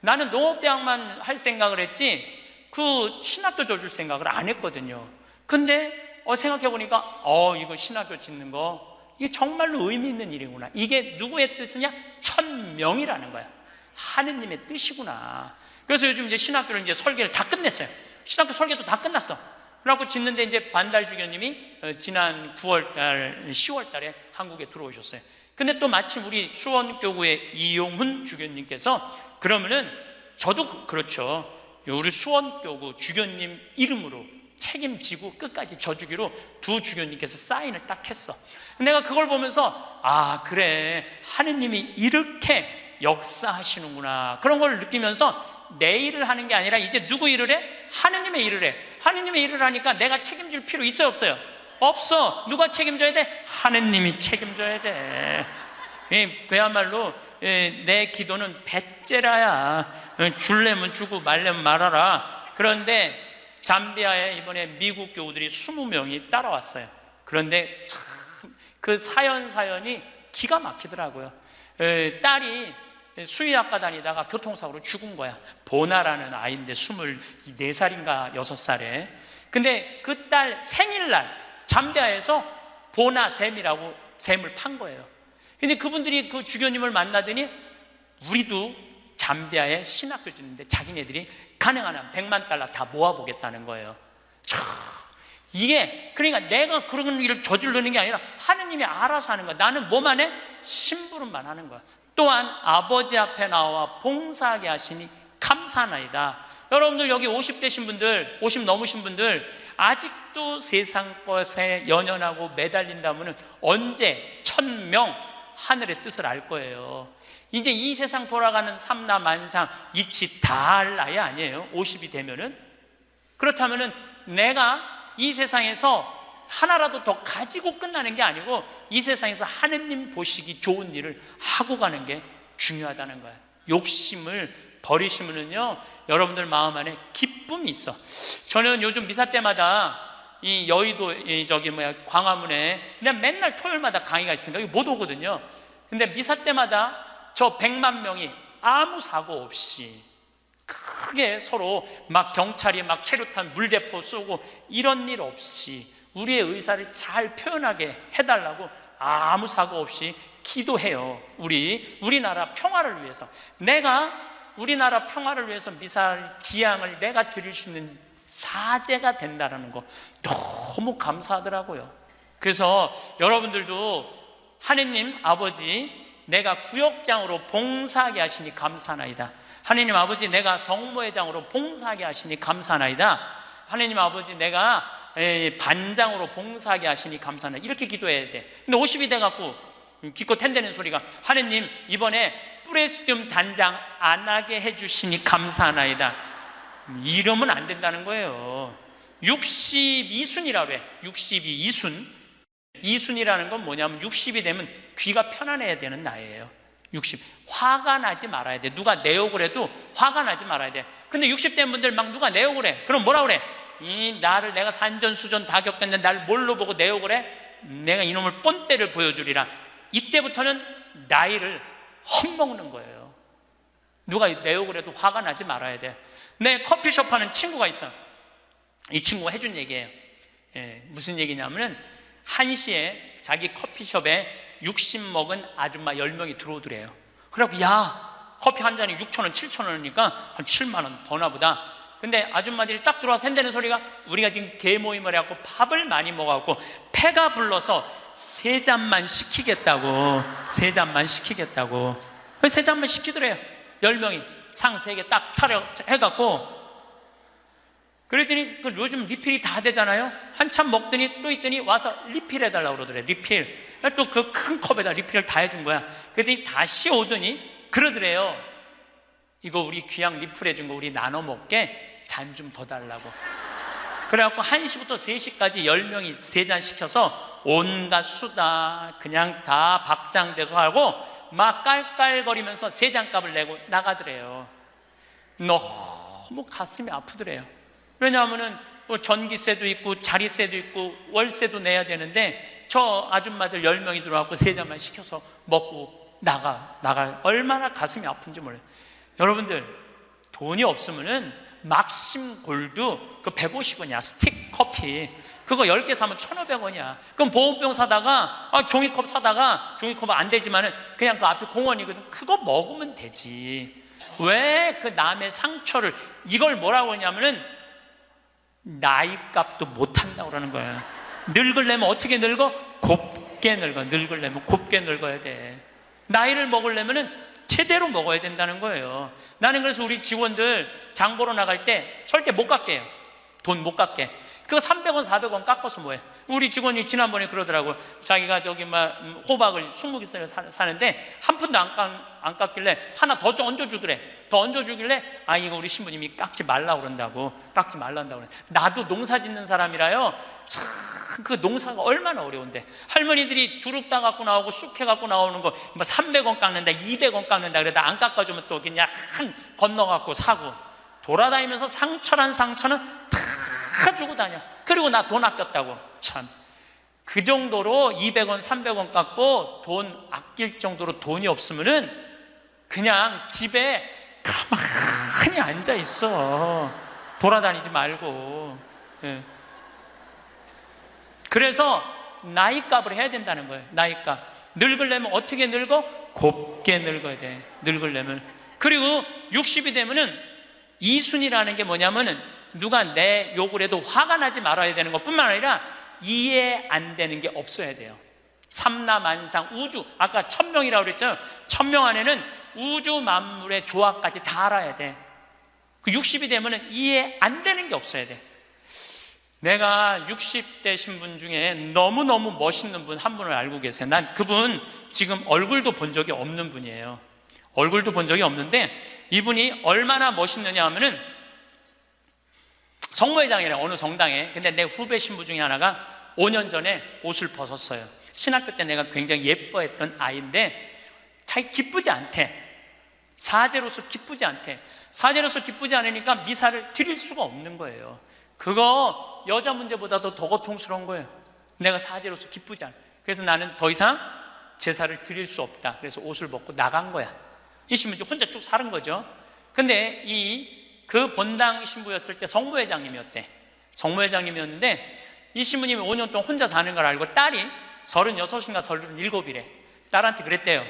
나는 농업대학만 할 생각을 했지 그 신학교 줘줄 생각을 안 했거든요. 근데 생각해보니까 이거 신학교 짓는 거 이게 정말로 의미 있는 일이구나. 이게 누구의 뜻이냐? 1,000명이라는 거야. 하느님의 뜻이구나. 그래서 요즘 이제 신학교를 이제 설계를 다 끝냈어요. 신학교 설계도 다 끝났어. 그래갖고 짓는데 이제 반달 주교님이 지난 9월달, 10월달에 한국에 들어오셨어요. 근데 또 마침 우리 수원교구의 이용훈 주교님께서 그러면은 저도 그렇죠. 우리 수원교구 주교님 이름으로 책임지고 끝까지 져주기로 두 주교님께서 사인을 딱 했어. 내가 그걸 보면서 그래, 하느님이 이렇게 역사하시는구나, 그런 걸 느끼면서 내 일을 하는 게 아니라 이제 누구 일을 해? 하느님의 일을 해. 하느님의 일을 하니까 내가 책임질 필요 있어요, 없어요? 없어. 누가 책임져야 돼? 하느님이 책임져야 돼. 그야말로 내 기도는 배째라야. 줄래면 주고 말래면 말아라. 그런데 잠비아에 이번에 미국 교우들이 20명이 따라왔어요. 그런데 참 그 사연이 기가 막히더라고요. 딸이 수의학과 다니다가 교통사고로 죽은 거야. 보나라는 아이인데 24살인가 6살에. 근데 그 딸 생일날 잠비아에서 보나 샘이라고 샘을 판 거예요. 근데 그분들이 그 주교님을 만나더니 우리도 잠비아에 신학교 주는데 자기네들이 가능한 한 100만 달러 다 모아보겠다는 거예요. 이게 그러니까 내가 그런 일을 저지르는 게 아니라 하느님이 알아서 하는 거야. 나는 뭐만 해? 심부름만 하는 거야. 또한 아버지 앞에 나와 봉사하게 하시니 감사하나이다. 여러분들 여기 50대신 분들, 50 넘으신 분들 아직도 세상 것에 연연하고 매달린다면 언제 1000명 하늘의 뜻을 알 거예요. 이제 이 세상 돌아가는 삼라만상 이치 다 할 나이 아니에요. 50이 되면은. 그렇다면은 내가 이 세상에서 하나라도 더 가지고 끝나는 게 아니고 이 세상에서 하느님 보시기 좋은 일을 하고 가는 게 중요하다는 거예요. 욕심을 버리시면은요, 여러분들 마음 안에 기쁨이 있어. 저는 요즘 미사 때마다 이 여의도 광화문에 그냥 맨날 토요일마다 강의가 있으니까 여기 못 오거든요. 근데 미사 때마다 저 100만 명이 아무 사고 없이 크게 서로 막 경찰이 막 최루탄 물대포 쏘고 이런 일 없이 우리의 의사를 잘 표현하게 해달라고 아무 사고 없이 기도해요. 우리나라 평화를 위해서. 내가 우리나라 평화를 위해서 미사일 지향을 내가 드릴 수 있는 사제가 된다는 거 너무 감사하더라고요. 그래서 여러분들도 하느님 아버지 내가 구역장으로 봉사하게 하시니 감사하나이다. 하느님 아버지 내가 성모회장으로 봉사하게 하시니 감사하나이다. 하느님 아버지 내가 반장으로 봉사하게 하시니 감사하나이다. 이렇게 기도해야 돼. 근데 50이 돼갖고 기껏 텐대는 소리가 하느님 이번에 프레스디움 단장 안 하게 해주시니 감사하나이다. 이러면 안 된다는 거예요. 62순이라고 해. 62순. 이순이라는 건 뭐냐면 60이 되면 귀가 편안해야 되는 나이예요. 60. 화가 나지 말아야 돼. 누가 내 욕을 해도 화가 나지 말아야 돼. 근데 60 된 분들 막 누가 내 욕을 해. 그럼 뭐라 그래? 나를 내가 산전수전 다 겪었는데 날 뭘로 보고 내 욕을 해? 내가 이놈을 뻔때를 보여주리라. 이때부터는 나이를 헛먹는 거예요. 누가 내 욕을 해도 화가 나지 말아야 돼. 내 커피숍 하는 친구가 있어. 이 친구가 해준 얘기예요. 무슨 얘기냐면은 1시에 자기 커피숍에 60 먹은 아줌마 10명이 들어오더래요. 그래갖고 야 커피 한 잔이 6,000원 7,000원이니까 한 7만 원 버나 보다. 근데 아줌마들이 딱 들어와서 한다는 소리가 우리가 지금 개모임을 해갖고 밥을 많이 먹어갖고 패가 불러서 3잔만 시키겠다고. 3잔만 시키겠다고. 3잔만 시키더래요. 10명이 상 3개 딱 차려 해갖고. 그랬더니 요즘 리필이 다 되잖아요. 한참 먹더니 또 있더니 와서 리필 해달라고 그러더래. 리필. 또 그 큰 컵에다 리필을 다 해준 거야. 그랬더니 다시 오더니 그러더래요. 이거 우리 귀양 리필 해준 거 우리 나눠 먹게 잔 좀 더 달라고. 그래갖고 1시부터 3시까지 10명이 3잔 시켜서 온갖 수다 그냥 다 박장대소 하고 막 깔깔거리면서 3잔 값을 내고 나가더래요. 너무 가슴이 아프더래요. 왜냐하면은 전기세도 있고 자리세도 있고 월세도 내야 되는데 저 아줌마들 10명이 들어와서 3잔만 시켜서 먹고 나가 얼마나 가슴이 아픈지 몰라요. 여러분들 돈이 없으면은 막심 골드 그 150원이야. 스틱 커피 그거 10개 사면 1,500원이야. 그럼 보온병 사다가 종이컵 사다가 종이컵은 안 되지만은 그냥 그 앞에 공원이거든. 그거 먹으면 되지. 왜 그 남의 상처를 이걸 뭐라고 하냐면은 나이값도 못한다고 그러는 거야. 늙으려면 어떻게 늙어? 곱게 늙어. 늙으려면 곱게 늙어야 돼. 나이를 먹으려면 제대로 먹어야 된다는 거예요. 나는 그래서 우리 직원들 장 보러 나갈 때 절대 못 갖게 해요. 돈 못 갖게. 그거 300원, 400원 깎아서 뭐해? 우리 직원이 지난번에 그러더라고. 자기가 저기 막 호박을 20개씩 사는데 한 푼도 안 깎길래 하나 더 얹어주더래. 더 얹어주길래 아, 이거 우리 신부님이 깎지 말라고 그런다고. 깎지 말란다고 그래. 나도 농사 짓는 사람이라요. 참 그 농사가 얼마나 어려운데. 할머니들이 두릅 따 갖고 나오고 쑥해 갖고 나오는 거 뭐 300원 깎는다, 200원 깎는다 그러다 안 깎아주면 또 그냥 건너 갖고 사고 돌아다니면서 상처는 다 주고 다녀. 그리고 나 돈 아꼈다고. 참, 그 정도로 200원, 300원 깎고 돈 아낄 정도로 돈이 없으면은 그냥 집에 가만히 앉아 있어. 돌아다니지 말고. 예. 그래서 나이값을 해야 된다는 거예요. 나이값. 늙으려면 어떻게 늙어? 곱게 늙어야 돼. 늙으려면. 그리고 60이 되면은 이순이라는 게 뭐냐면은 누가 내 욕을 해도 화가 나지 말아야 되는 것뿐만 아니라 이해 안 되는 게 없어야 돼요. 삼라만상 우주, 아까 1000명이라고 그랬죠. 1000명 안에는 우주 만물의 조화까지 다 알아야 돼. 그 60이 되면은 이해 안 되는 게 없어야 돼. 내가 60대신 분 중에 너무너무 멋있는 분 한 분을 알고 계세요. 난 그분 지금 얼굴도 본 적이 없는 분이에요. 얼굴도 본 적이 없는데 이분이 얼마나 멋있느냐 하면은 성모회장이래, 어느 성당에. 근데 내 후배 신부 중에 하나가 5년 전에 옷을 벗었어요. 신학교 때 내가 굉장히 예뻐했던 아이인데 자기 기쁘지 않대. 사제로서 기쁘지 않대. 사제로서 기쁘지 않으니까 미사를 드릴 수가 없는 거예요. 그거 여자 문제보다도 더 고통스러운 거예요. 내가 사제로서 기쁘지 않아. 그래서 나는 더 이상 제사를 드릴 수 없다. 그래서 옷을 벗고 나간 거야. 이 신부 혼자 쭉 사는 거죠. 근데 그 본당 신부였을 때 성모회장님이었대. 성모회장님이었는데 이 신부님이 5년 동안 혼자 사는 걸 알고 딸이 36인가 37이래. 딸한테 그랬대요.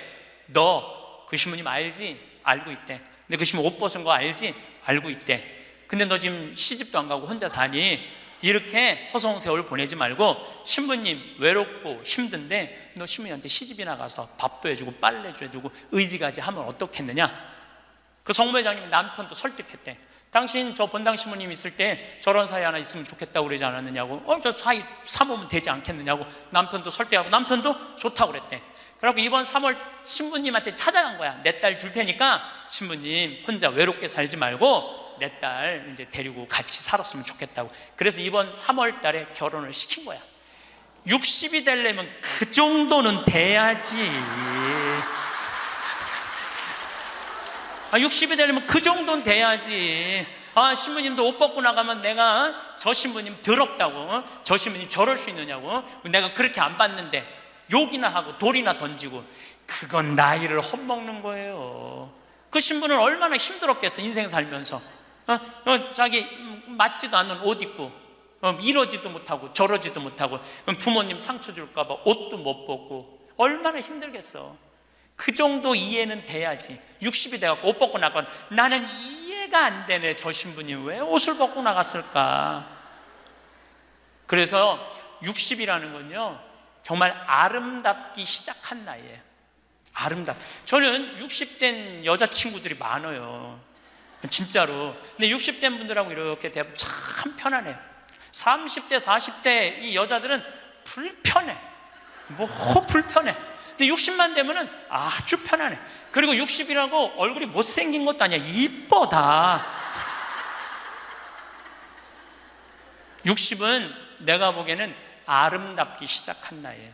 너 그 신부님 알지? 알고 있대. 근데 그 신부 옷 벗은 거 알지? 알고 있대. 근데 너 지금 시집도 안 가고 혼자 사니 이렇게 허송 세월 보내지 말고 신부님 외롭고 힘든데 너 신부님한테 시집이나 가서 밥도 해주고 빨래도 해주고 의지가지 하면 어떻겠느냐. 그 성모회장님이 남편도 설득했대. 당신 저 본당 신부님 있을 때 저런 사이 하나 있으면 좋겠다고 그러지 않았느냐고. 저 사이 사모면 되지 않겠느냐고 남편도 설득하고 남편도 좋다고 그랬대. 그래갖고 이번 3월 신부님한테 찾아간 거야. 내 딸 줄 테니까 신부님 혼자 외롭게 살지 말고 내 딸 이제 데리고 같이 살았으면 좋겠다고. 그래서 이번 3월 달에 결혼을 시킨 거야. 60이 되려면 그 정도는 돼야지. 60이 되려면 그 정도는 돼야지. 신부님도 옷 벗고 나가면 내가 저 신부님 더럽다고, 저 신부님 저럴 수 있느냐고, 내가 그렇게 안 봤는데 욕이나 하고 돌이나 던지고, 그건 나이를 헛먹는 거예요. 그 신부는 얼마나 힘들었겠어. 인생 살면서 자기 맞지도 않는 옷 입고 이러지도 못하고 저러지도 못하고 부모님 상처 줄까 봐 옷도 못 벗고 얼마나 힘들겠어. 그 정도 이해는 돼야지. 60이 돼갖고 옷 벗고 나가면 나는 이해가 안 되네. 저 신부님 왜 옷을 벗고 나갔을까. 그래서 60이라는 건요 정말 아름답기 시작한 나이예요. 저는 60된 여자친구들이 많아요. 진짜로. 근데 60된 분들하고 이렇게 대하면 참 편안해요. 30대 40대 이 여자들은 불편해. 불편해. 근데 60만 되면은 아주 편안해. 그리고 60이라고 얼굴이 못생긴 것도 아니야. 이뻐 다. 60은 내가 보기에는 아름답기 시작한 나이에요.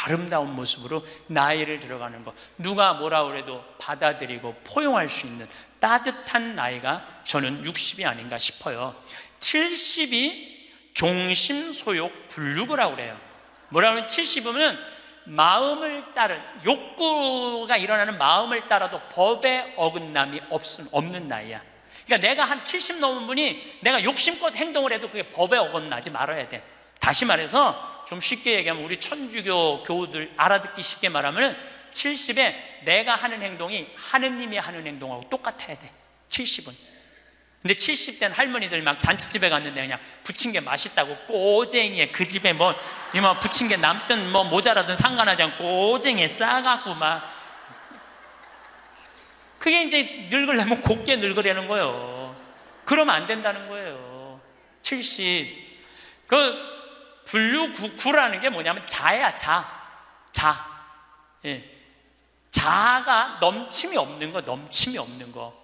아름다운 모습으로 나이를 들어가는 것. 누가 뭐라 그래도 받아들이고 포용할 수 있는 따뜻한 나이가 저는 60이 아닌가 싶어요. 70이 종심소욕 불육이라고 그래요. 뭐라 그러면 70이면 마음을 따른, 욕구가 일어나는 마음을 따라도 법에 어긋남이 없는 나이야. 그러니까 내가 한 70 넘은 분이 내가 욕심껏 행동을 해도 그게 법에 어긋나지 말아야 돼. 다시 말해서 좀 쉽게 얘기하면 우리 천주교 교우들 알아듣기 쉽게 말하면 70에 내가 하는 행동이 하느님이 하는 행동하고 똑같아야 돼. 70은. 근데 70된 할머니들 막 잔치집에 갔는데 그냥 부친 게 맛있다고 꼬쟁이에 그 집에 부친 게 남든 모자라든 상관하지 않고 꼬쟁이에 싸갖고 막 그게 이제 늙으려면 곱게 늙으려는 거예요. 그러면 안 된다는 거예요. 70. 그 분류구라는 게 뭐냐면 자야, 자. 예. 자가 넘침이 없는 거, 넘침이 없는 거.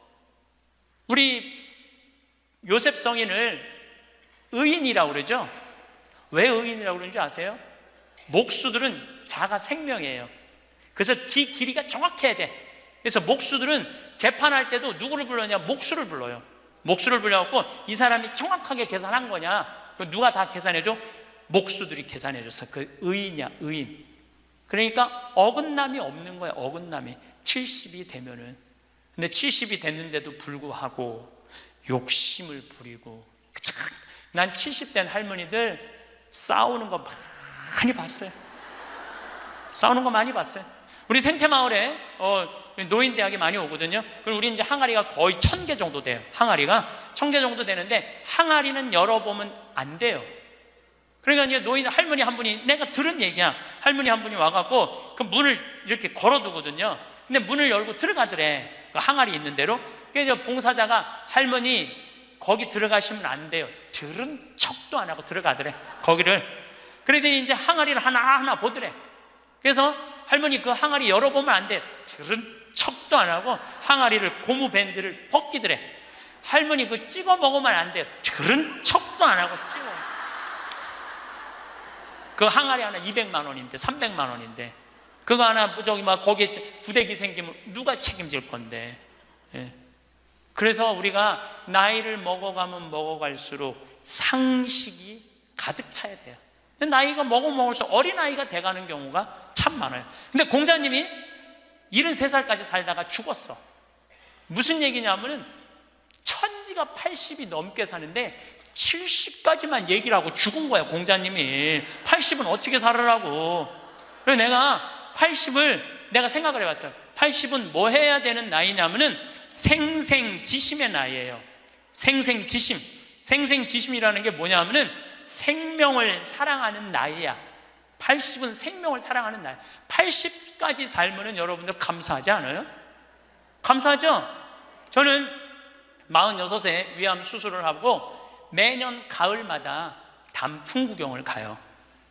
우리 요셉 성인을 의인이라고 그러죠? 왜 의인이라고 그러는지 아세요? 목수들은 자가 생명이에요. 그래서 길이가 정확해야 돼. 그래서 목수들은 재판할 때도 누구를 불러냐? 목수를 불러요. 목수를 불러갖고 이 사람이 정확하게 계산한 거냐? 누가 다 계산해줘? 목수들이 계산해줬어. 그 의인이야, 의인. 그러니까 어긋남이 없는 거야, 어긋남이. 70이 되면은. 근데 70이 됐는데도 불구하고 욕심을 부리고. 난 70된 할머니들 싸우는 거 많이 봤어요. 싸우는 거 많이 봤어요. 우리 생태마을에 노인대학이 많이 오거든요. 그리고 우리 이제 항아리가 거의 1000개 정도 돼요. 항아리가 1000개 정도 되는데 항아리는 열어보면 안 돼요. 그러니까 이제 노인 할머니 한 분이, 내가 들은 얘기야. 할머니 한 분이 와갖고 그 문을 이렇게 걸어두거든요. 근데 문을 열고 들어가더래. 그 항아리 있는 대로. 그래서 봉사자가 할머니 거기 들어가시면 안 돼요. 들은 척도 안 하고 들어가더래. 거기를. 그러더니 이제 항아리를 하나하나 보더래. 그래서 할머니 그 항아리 열어보면 안 돼. 들은 척도 안 하고 항아리를 고무 밴드를 벗기더래. 할머니 그 찍어 먹으면 안 돼요. 들은 척도 안 하고 찍어. 그 항아리 하나 200만 원인데 300만 원인데 그거 하나 저기 막 거기에 부대기 생기면 누가 책임질 건데. 예. 그래서 우리가 나이를 먹어가면 먹어갈수록 상식이 가득 차야 돼요. 나이가 먹을수록 어린아이가 돼가는 경우가 참 많아요. 근데 공자님이 73살까지 살다가 죽었어. 무슨 얘기냐면은 천지가 80이 넘게 사는데 70까지만 얘기를 하고 죽은 거야. 공자님이 80은 어떻게 살으라고. 그래서 내가 80을 내가 생각을 해봤어요. 80은 뭐 해야 되는 나이냐면은 생생지심의 나이예요. 생생지심. 생생지심이라는 게 뭐냐면은 생명을 사랑하는 나이야. 80은 생명을 사랑하는 나이. 80까지 살면은 여러분들 감사하지 않아요? 감사하죠? 저는 46세 위암 수술을 하고 매년 가을마다 단풍 구경을 가요.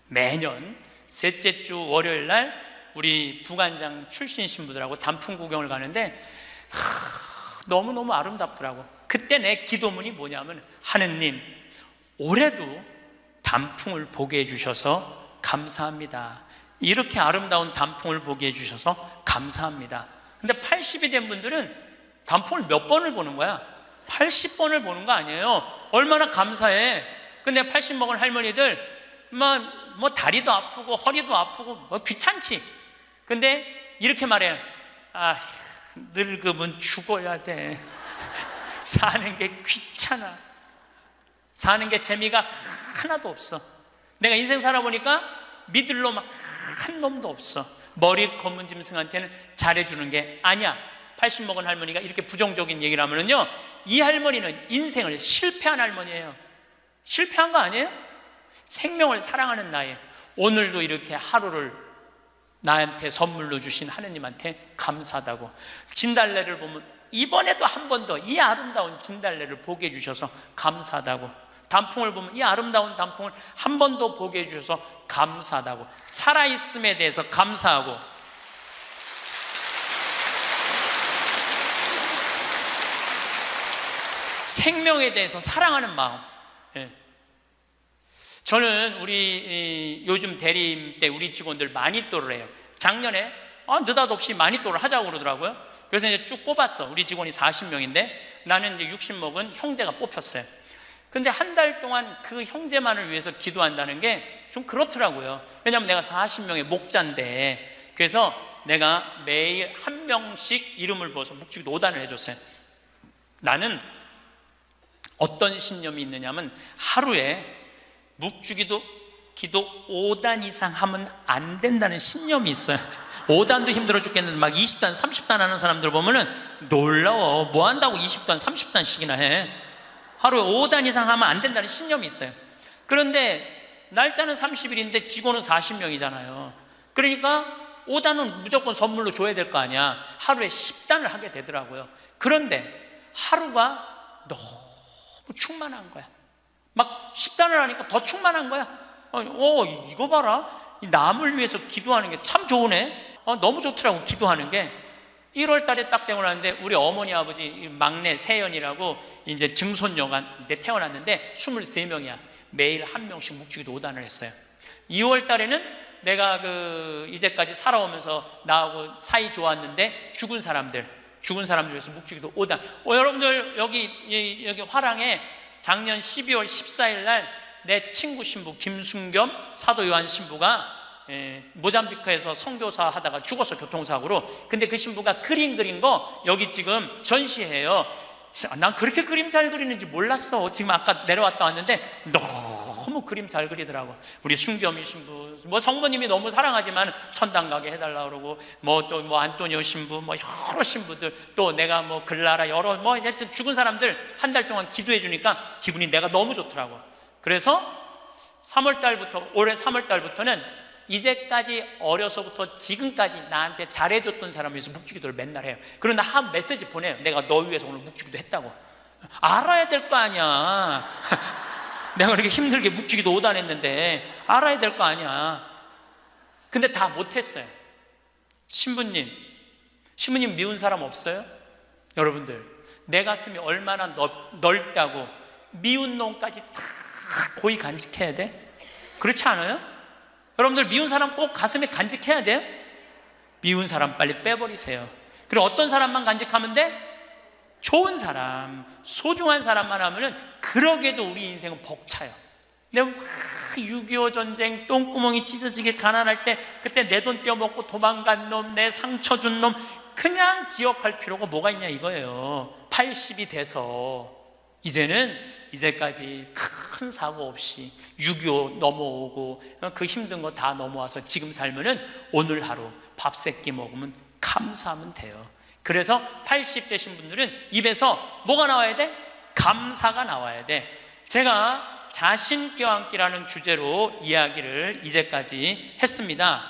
매년 셋째 주 월요일 날 우리 부관장 출신 신부들하고 단풍 구경을 가는데 너무너무 아름답더라고. 그때 내 기도문이 뭐냐면 하느님 올해도 단풍을 보게 해주셔서 감사합니다. 이렇게 아름다운 단풍을 보게 해주셔서 감사합니다. 근데 80이 된 분들은 단풍을 몇 번을 보는 거야? 80번을 보는 거 아니에요. 얼마나 감사해. 근데 80 먹은 할머니들 뭐 다리도 아프고 허리도 아프고 뭐 귀찮지. 근데 이렇게 말해요. 아, 늙으면 죽어야 돼. 사는 게 귀찮아. 사는 게 재미가 하나도 없어. 내가 인생 살아보니까 믿을 놈 한 놈도 없어. 머리 검은 짐승한테는 잘해주는 게 아니야. 80 먹은 할머니가 이렇게 부정적인 얘기를 하면은요, 이 할머니는 인생을 실패한 할머니예요. 실패한 거 아니에요? 생명을 사랑하는 나이에 오늘도 이렇게 하루를 나한테 선물로 주신 하느님한테 감사하다고. 진달래를 보면 이번에도 한 번 더 이 아름다운 진달래를 보게 해주셔서 감사하다고. 단풍을 보면 이 아름다운 단풍을 한 번 더 보게 해주셔서 감사하다고. 살아있음에 대해서 감사하고. 생명에 대해서 사랑하는 마음. 예. 저는 우리 요즘 대리임 때 우리 직원들 마니또를 해요. 작년에 느닷없이 마니또를 하자고 그러더라고요. 그래서 이제 쭉 뽑았어. 우리 직원이 40명인데 나는 이제 60 먹은 형제가 뽑혔어요. 근데 한 달 동안 그 형제만을 위해서 기도한다는 게 좀 그렇더라고요. 왜냐하면 내가 40명의 목자인데, 그래서 내가 매일 한 명씩 이름을 부어서 묵주기도 5단을 해줬어요. 나는 어떤 신념이 있느냐면 하루에 묵주기도 기도 5단 이상 하면 안 된다는 신념이 있어요. 5단도 힘들어 죽겠는데 막 20단 30단 하는 사람들 보면은 놀라워. 뭐 한다고 20단 30단씩이나 해. 하루에 5단 이상 하면 안 된다는 신념이 있어요. 그런데 날짜는 30일인데 직원은 40명이잖아요. 그러니까 5단은 무조건 선물로 줘야 될 거 아니야. 하루에 10단을 하게 되더라고요. 그런데 하루가 너무 충만한 거야. 막 10단을 하니까 더 충만한 거야. 이거 봐라. 이 남을 위해서 기도하는 게 참 좋으네. 너무 좋더라고, 기도하는 게. 1월 달에 딱 태어났는데 우리 어머니 아버지 막내 세연이라고 이제 증손녀가 태어났는데 23명이야. 매일 한 명씩 묵주기도 5단을 했어요. 2월 달에는 내가 이제까지 살아오면서 나하고 사이 좋았는데 죽은 사람들 위해서 묵주기도 5단. 여러분들 여기 화랑에 작년 12월 14일 날 내 친구 신부 김순겸 사도 요한 신부가 모잠비크에서 선교사 하다가 죽었어, 교통사고로. 근데 그 신부가 그림 그린 거 여기 지금 전시해요. 난 그렇게 그림 잘 그리는지 몰랐어. 지금 아까 내려왔다 왔는데 너무 그림 잘 그리더라고. 우리 순겸이 신부, 성모님이 너무 사랑하지만 천당 가게 해달라 그러고, 또 안토니오 신부, 여러 신부들, 또 내가 글라라, 여러 하여튼 죽은 사람들 한 달 동안 기도해 주니까 기분이 내가 너무 좋더라고. 그래서 올해 3월 달부터는 이제까지 어려서부터 지금까지 나한테 잘해줬던 사람 위해서 묵주기도를 맨날 해요. 그러나 한 메시지 보내요. 내가 너 위해서 오늘 묵주기도 했다고. 알아야 될 거 아니야. 내가 그렇게 힘들게 묵주기도 5단 했는데 알아야 될 거 아니야. 근데 다 못했어요. 신부님 미운 사람 없어요? 여러분들, 내 가슴이 얼마나 넓다고 미운 놈까지 다 고이 간직해야 돼? 그렇지 않아요? 여러분들, 미운 사람 꼭 가슴에 간직해야 돼요? 미운 사람 빨리 빼버리세요. 그리고 어떤 사람만 간직하면 돼? 좋은 사람, 소중한 사람만 하면은 그러게도 우리 인생은 벅차요. 내가 6.25 전쟁 똥구멍이 찢어지게 가난할 때 그때 내 돈 떼어먹고 도망간 놈, 내 상처 준 놈 그냥 기억할 필요가 뭐가 있냐 이거예요. 80이 돼서 이제까지 큰 사고 없이 6.25 넘어오고 그 힘든 거 다 넘어와서 지금 살면은 오늘 하루 밥 세끼 먹으면 감사하면 돼요. 그래서 80 되신 분들은 입에서 뭐가 나와야 돼? 감사가 나와야 돼. 제가 자신 껴안기라는 주제로 이야기를 이제까지 했습니다.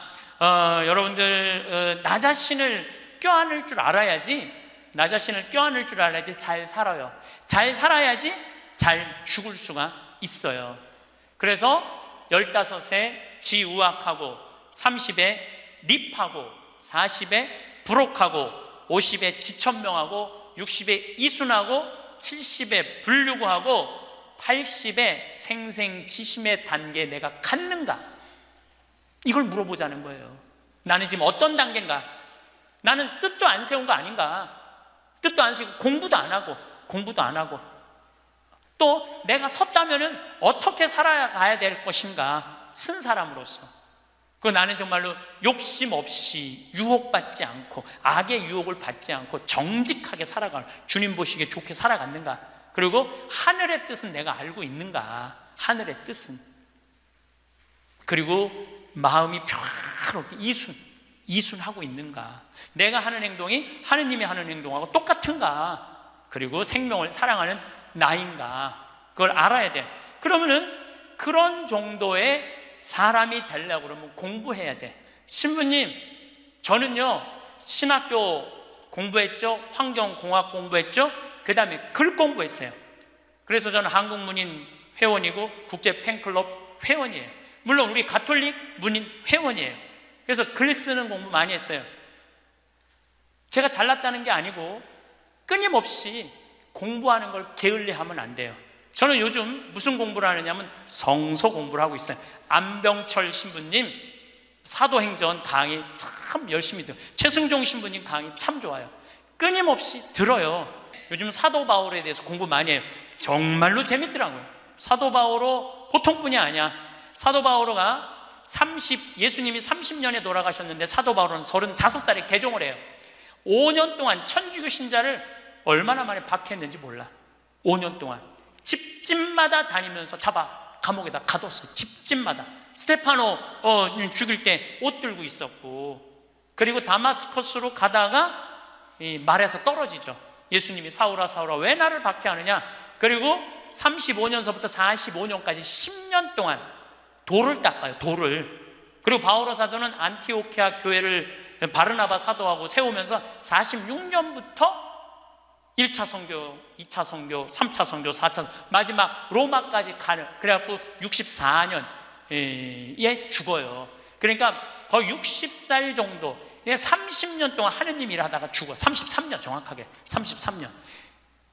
여러분들, 나 자신을 껴안을 줄 알아야지, 잘 살아요. 잘 살아야지 잘 죽을 수가 있어요. 그래서 15에 지우학하고, 30에 립하고, 40에 부록하고, 50에 지천명하고, 60에 이순하고, 70에 불유구하고, 80에 생생지심의 단계에 내가 갔는가? 이걸 물어보자는 거예요. 나는 지금 어떤 단계인가? 나는 뜻도 안 세운 거 아닌가? 뜻도 안 세우고 공부도 안 하고 또 내가 섰다면은 어떻게 살아가야 될 것인가? 쓴 사람으로서. 그 나는 정말로 욕심 없이 유혹받지 않고 악의 유혹을 받지 않고 정직하게 살아가는, 주님 보시기에 좋게 살아갔는가? 그리고 하늘의 뜻은 내가 알고 있는가? 하늘의 뜻은. 그리고 마음이 평화롭게 이순하고 있는가? 내가 하는 행동이 하느님이 하는 행동하고 똑같은가? 그리고 생명을 사랑하는 나인가? 그걸 알아야 돼. 그러면은 그런 정도의 사람이 되려고 그러면 공부해야 돼. 신부님, 저는요 신학교 공부했죠, 환경공학 공부했죠, 그 다음에 글 공부했어요. 그래서 저는 한국문인 회원이고 국제 팬클럽 회원이에요. 물론 우리 가톨릭 문인 회원이에요. 그래서 글 쓰는 공부 많이 했어요. 제가 잘났다는 게 아니고 끊임없이 공부하는 걸 게을리하면 안 돼요. 저는 요즘 무슨 공부를 하느냐면 성서 공부를 하고 있어요. 안병철 신부님 사도행전 강의 참 열심히 들어요. 최승종 신부님 강의 참 좋아요. 끊임없이 들어요. 요즘 사도 바울에 대해서 공부 많이 해요. 정말로 재밌더라고요. 사도 바오로 보통뿐이 아니야. 사도 바오로가 예수님이 30년에 돌아가셨는데 사도 바오로는 35살에 개종을 해요. 5년 동안 천주교 신자를 얼마나 많이 박해했는지 몰라. 5년 동안 집집마다 다니면서 잡아 감옥에다 가뒀어요. 집집마다. 스테파노 죽일 때 옷 들고 있었고, 그리고 다마스커스로 가다가 이 말에서 떨어지죠. 예수님이 사울아 사울아 왜 나를 박해하느냐. 그리고 35년서부터 45년까지 10년 동안 돌을 닦아요. 돌을. 그리고 바오로 사도는 안티오키아 교회를 바르나바 사도하고 세우면서 46년부터 1차 선교, 2차 선교, 3차 선교, 4차 마지막 로마까지 가는, 그래갖고 64년에 죽어요. 그러니까 거의 60살 정도, 30년 동안 하느님 일을 하다가 죽어. 33년 정확하게 33년.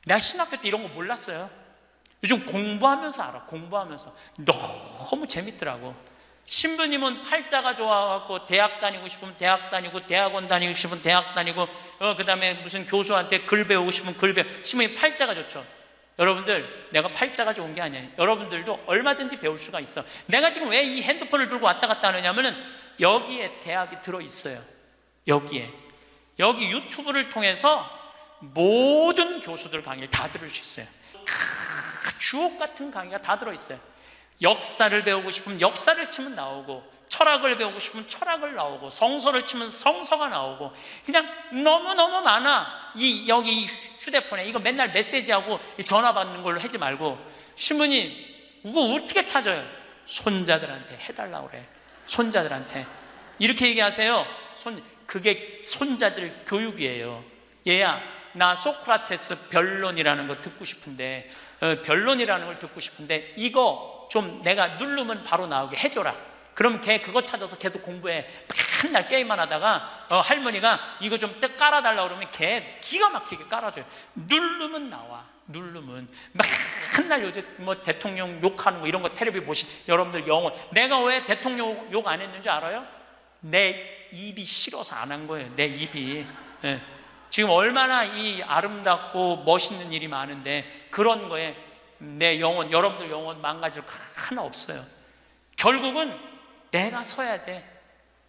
내가 신학교 때 이런 거 몰랐어요. 요즘 공부하면서 알아. 공부하면서 너무 재밌더라고. 신부님은 팔자가 좋아갖고 대학 다니고 싶으면 대학 다니고, 대학원 다니고 싶으면 대학 다니고, 그 다음에 무슨 교수한테 글 배우고 싶으면 글 배우고. 신부님 팔자가 좋죠. 여러분들, 내가 팔자가 좋은 게 아니에요. 여러분들도 얼마든지 배울 수가 있어. 내가 지금 왜 이 핸드폰을 들고 왔다 갔다 하느냐면은 여기에 대학이 들어있어요. 여기에. 여기 유튜브를 통해서 모든 교수들 강의를 다 들을 수 있어요. 주옥 같은 강의가 다 들어있어요. 역사를 배우고 싶으면 역사를 치면 나오고, 철학을 배우고 싶으면 철학을 나오고, 성서를 치면 성서가 나오고, 그냥 너무너무 많아. 여기 휴대폰에 이거 맨날 메시지하고 전화 받는 걸로 하지 말고, 신부님 이거 어떻게 찾아요? 손자들한테 해달라고 그래. 손자들한테 이렇게 얘기하세요. 그게 손자들 교육이에요. 얘야, 나 소크라테스 변론이라는 거 듣고 싶은데, 변론이라는 걸 듣고 싶은데 이거 좀 내가 누르면 바로 나오게 해줘라. 그럼 걔 그거 찾아서 걔도 공부해. 맨날 게임만 하다가 할머니가 이거 좀 깔아달라고 그러면 걔 기가 막히게 깔아줘요. 누르면 나와. 누르면. 맨날 요새 뭐 대통령 욕하는 거 이런 거 텔레비 여러분들 영혼. 내가 왜 대통령 욕 안 했는지 알아요? 내 입이 싫어서 안 한 거예요. 내 입이. 예. 지금 얼마나 이 아름답고 멋있는 일이 많은데 그런 거에 내 영혼, 여러분들 영혼 망가질 거 하나 없어요. 결국은 내가 서야 돼.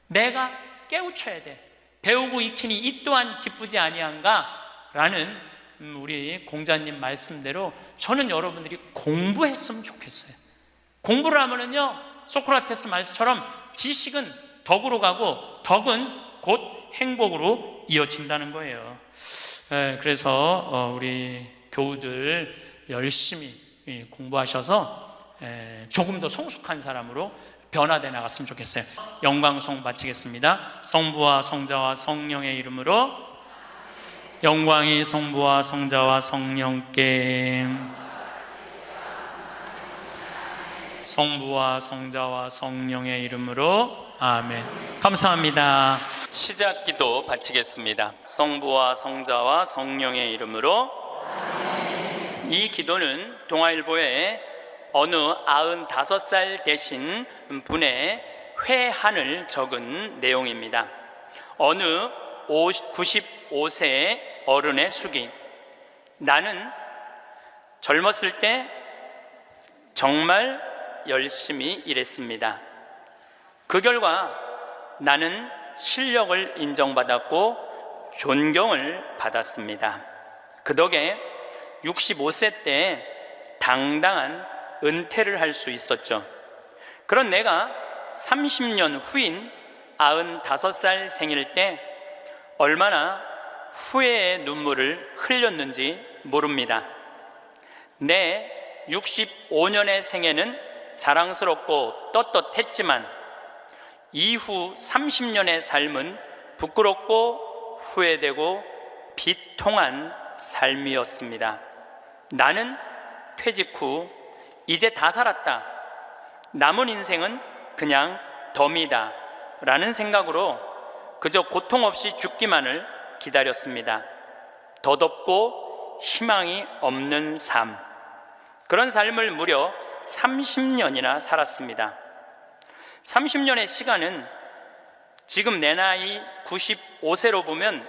내가 깨우쳐야 돼. 배우고 익히니 이 또한 기쁘지 아니한가? 라는 우리 공자님 말씀대로 저는 여러분들이 공부했으면 좋겠어요. 공부를 하면은요, 소크라테스 말씀처럼 지식은 덕으로 가고 덕은 곧 행복으로 이어진다는 거예요. 그래서 우리 교우들 열심히 공부하셔서 조금 더 성숙한 사람으로 변화되어 나갔으면 좋겠어요. 영광송 바치겠습니다. 성부와 성자와 성령의 이름으로. 영광이 성부와 성자와 성령께. 성부와 성자와 성령의 이름으로. 아멘. 감사합니다. 시작 기도 바치겠습니다. 성부와 성자와 성령의 이름으로. 이 기도는 동아일보에 어느 95살 되신 분의 회한을 적은 내용입니다. 어느 95세의 어른의 숙인. 나는 젊었을 때 정말 열심히 일했습니다. 그 결과 나는 실력을 인정받았고 존경을 받았습니다. 그 덕에 65세 때 당당한 은퇴를 할 수 있었죠. 그런 내가 30년 후인 95살 생일 때 얼마나 후회의 눈물을 흘렸는지 모릅니다. 내 65년의 생애는 자랑스럽고 떳떳했지만 이후 30년의 삶은 부끄럽고 후회되고 비통한 삶이었습니다. 나는 퇴직 후 이제 다 살았다. 남은 인생은 그냥 덤이다 라는 생각으로 그저 고통 없이 죽기만을 기다렸습니다. 덧없고 희망이 없는 삶. 그런 삶을 무려 30년이나 살았습니다. 30년의 시간은 지금 내 나이 95세로 보면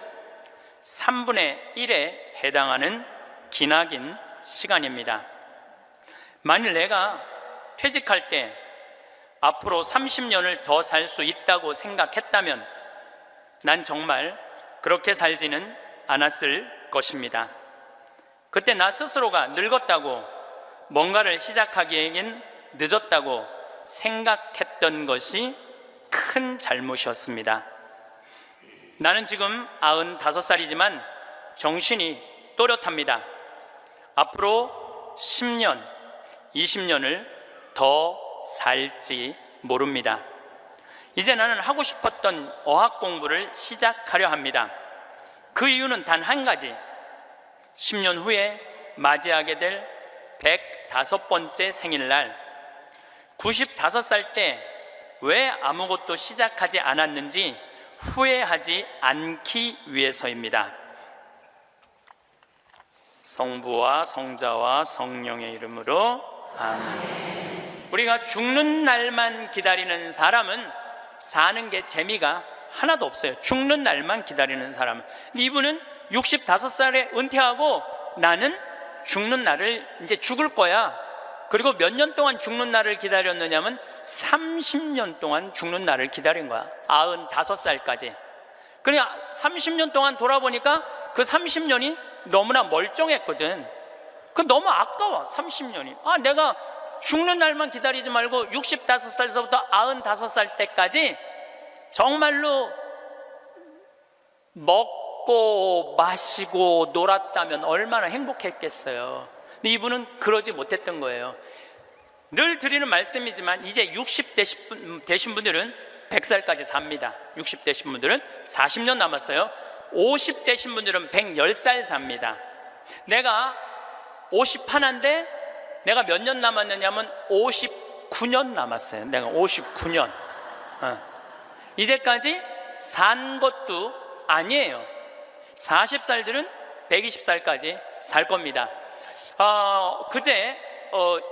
3분의 1에 해당하는 기나긴 시간입니다. 만일 내가 퇴직할 때 앞으로 30년을 더 살 수 있다고 생각했다면 난 정말 그렇게 살지는 않았을 것입니다. 그때 나 스스로가 늙었다고, 뭔가를 시작하기에는 늦었다고 생각했던 것이 큰 잘못이었습니다. 나는 지금 95살이지만 정신이 또렷합니다. 앞으로 10년, 20년을 더 살지 모릅니다. 이제 나는 하고 싶었던 어학 공부를 시작하려 합니다. 그 이유는 단 한 가지. 10년 후에 맞이하게 될 105번째 생일날, 95살 때 왜 아무것도 시작하지 않았는지 후회하지 않기 위해서입니다. 성부와 성자와 성령의 이름으로 아멘. 우리가 죽는 날만 기다리는 사람은 사는 게 재미가 하나도 없어요. 죽는 날만 기다리는 사람은. 이분은 65살에 은퇴하고 나는 죽는 날을 이제 죽을 거야. 그리고 몇 년 동안 죽는 날을 기다렸느냐면 30년 동안 죽는 날을 기다린 거야. 95살까지. 그러니까 30년 동안 돌아보니까 그 30년이 너무나 멀쩡했거든. 그 너무 아까워. 30년이. 내가 죽는 날만 기다리지 말고 65살서부터 95살 때까지 정말로 먹고 마시고 놀았다면 얼마나 행복했겠어요. 근데 이분은 그러지 못했던 거예요. 늘 드리는 말씀이지만 이제 60 되신 분들은 100살까지 삽니다. 60 되신 분들은 40년 남았어요. 50 되신 분들은 110살 삽니다. 내가 51인데 내가 몇 년 남았느냐면 59년 남았어요. 내가 59년. 이제까지 산 것도 아니에요. 40살들은 120살까지 살 겁니다. 그제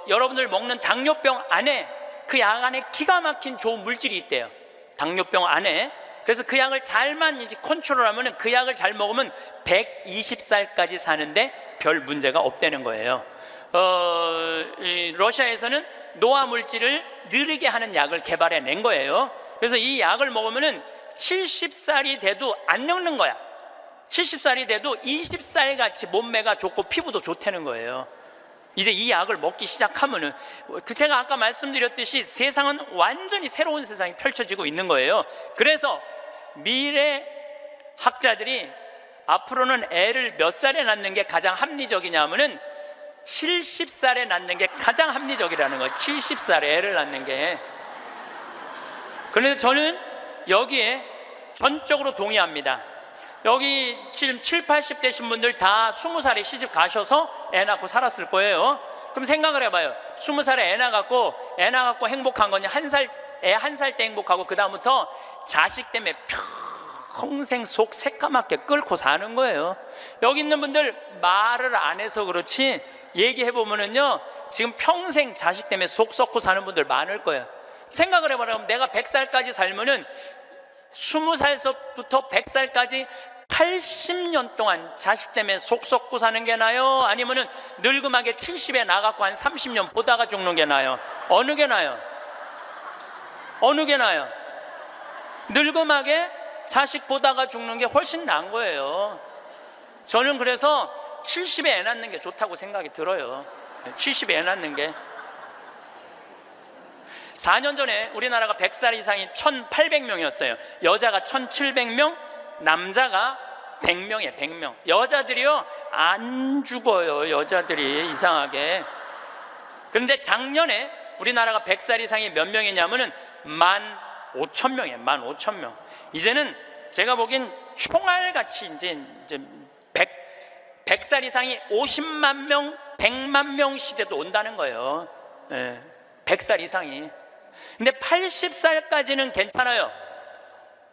여러분들 먹는 당뇨병 안에, 그 약 안에 기가 막힌 좋은 물질이 있대요. 당뇨병 안에. 그래서 그 약을 잘만 이제 컨트롤하면, 그 약을 잘 먹으면 120살까지 사는데 별 문제가 없다는 거예요. 러시아에서는 노화 물질을 느리게 하는 약을 개발해낸 거예요. 그래서 이 약을 먹으면 70살이 돼도 안 늙는 거야. 70살이 돼도 20살 같이 몸매가 좋고 피부도 좋다는 거예요. 이제 이 약을 먹기 시작하면은, 제가 아까 말씀드렸듯이 세상은 완전히 새로운 세상이 펼쳐지고 있는 거예요. 그래서 미래 학자들이 앞으로는 애를 몇 살에 낳는 게 가장 합리적이냐면은 70살에 낳는 게 가장 합리적이라는 거예요. 70살에 애를 낳는 게. 그런데 저는 여기에 전적으로 동의합니다. 여기 지금 7, 80 되신 분들 다 20살에 시집 가셔서 애 낳고 살았을 거예요. 그럼 생각을 해봐요. 20살에 애 낳고 행복한 거냐? 애 한 살 때 행복하고 그 다음부터 자식 때문에 평생 속 새까맣게 끓고 사는 거예요. 여기 있는 분들 말을 안 해서 그렇지 얘기해보면은요, 지금 평생 자식 때문에 속 썩고 사는 분들 많을 거예요. 생각을 해봐라. 내가 100살까지 살면은 20살부터 100살까지 80년 동안 자식 때문에 속 썩고 사는 게 나아요? 아니면은 늙음하게 70에 나가고 한 30년 보다가 죽는 게 나아요? 어느 게 나아요? 어느 게 나아요? 늙음하게 자식 보다가 죽는 게 훨씬 나은 거예요. 저는 그래서 70에 애 낳는 게 좋다고 생각이 들어요. 70에 애 낳는 게. 4년 전에 우리나라가 100살 이상이 1,800명이었어요. 여자가 1,700명, 남자가 100명이에요. 100명. 여자들이요 안 죽어요. 여자들이 이상하게. 그런데 작년에 우리나라가 100살 이상이 몇 명이냐면은 15,000명이에요. 15,000명. 이제는 제가 보기엔 총알같이 이제 100살 이상이 50만 명, 100만 명 시대도 온다는 거예요. 100살 이상이. 근데 80살까지는 괜찮아요.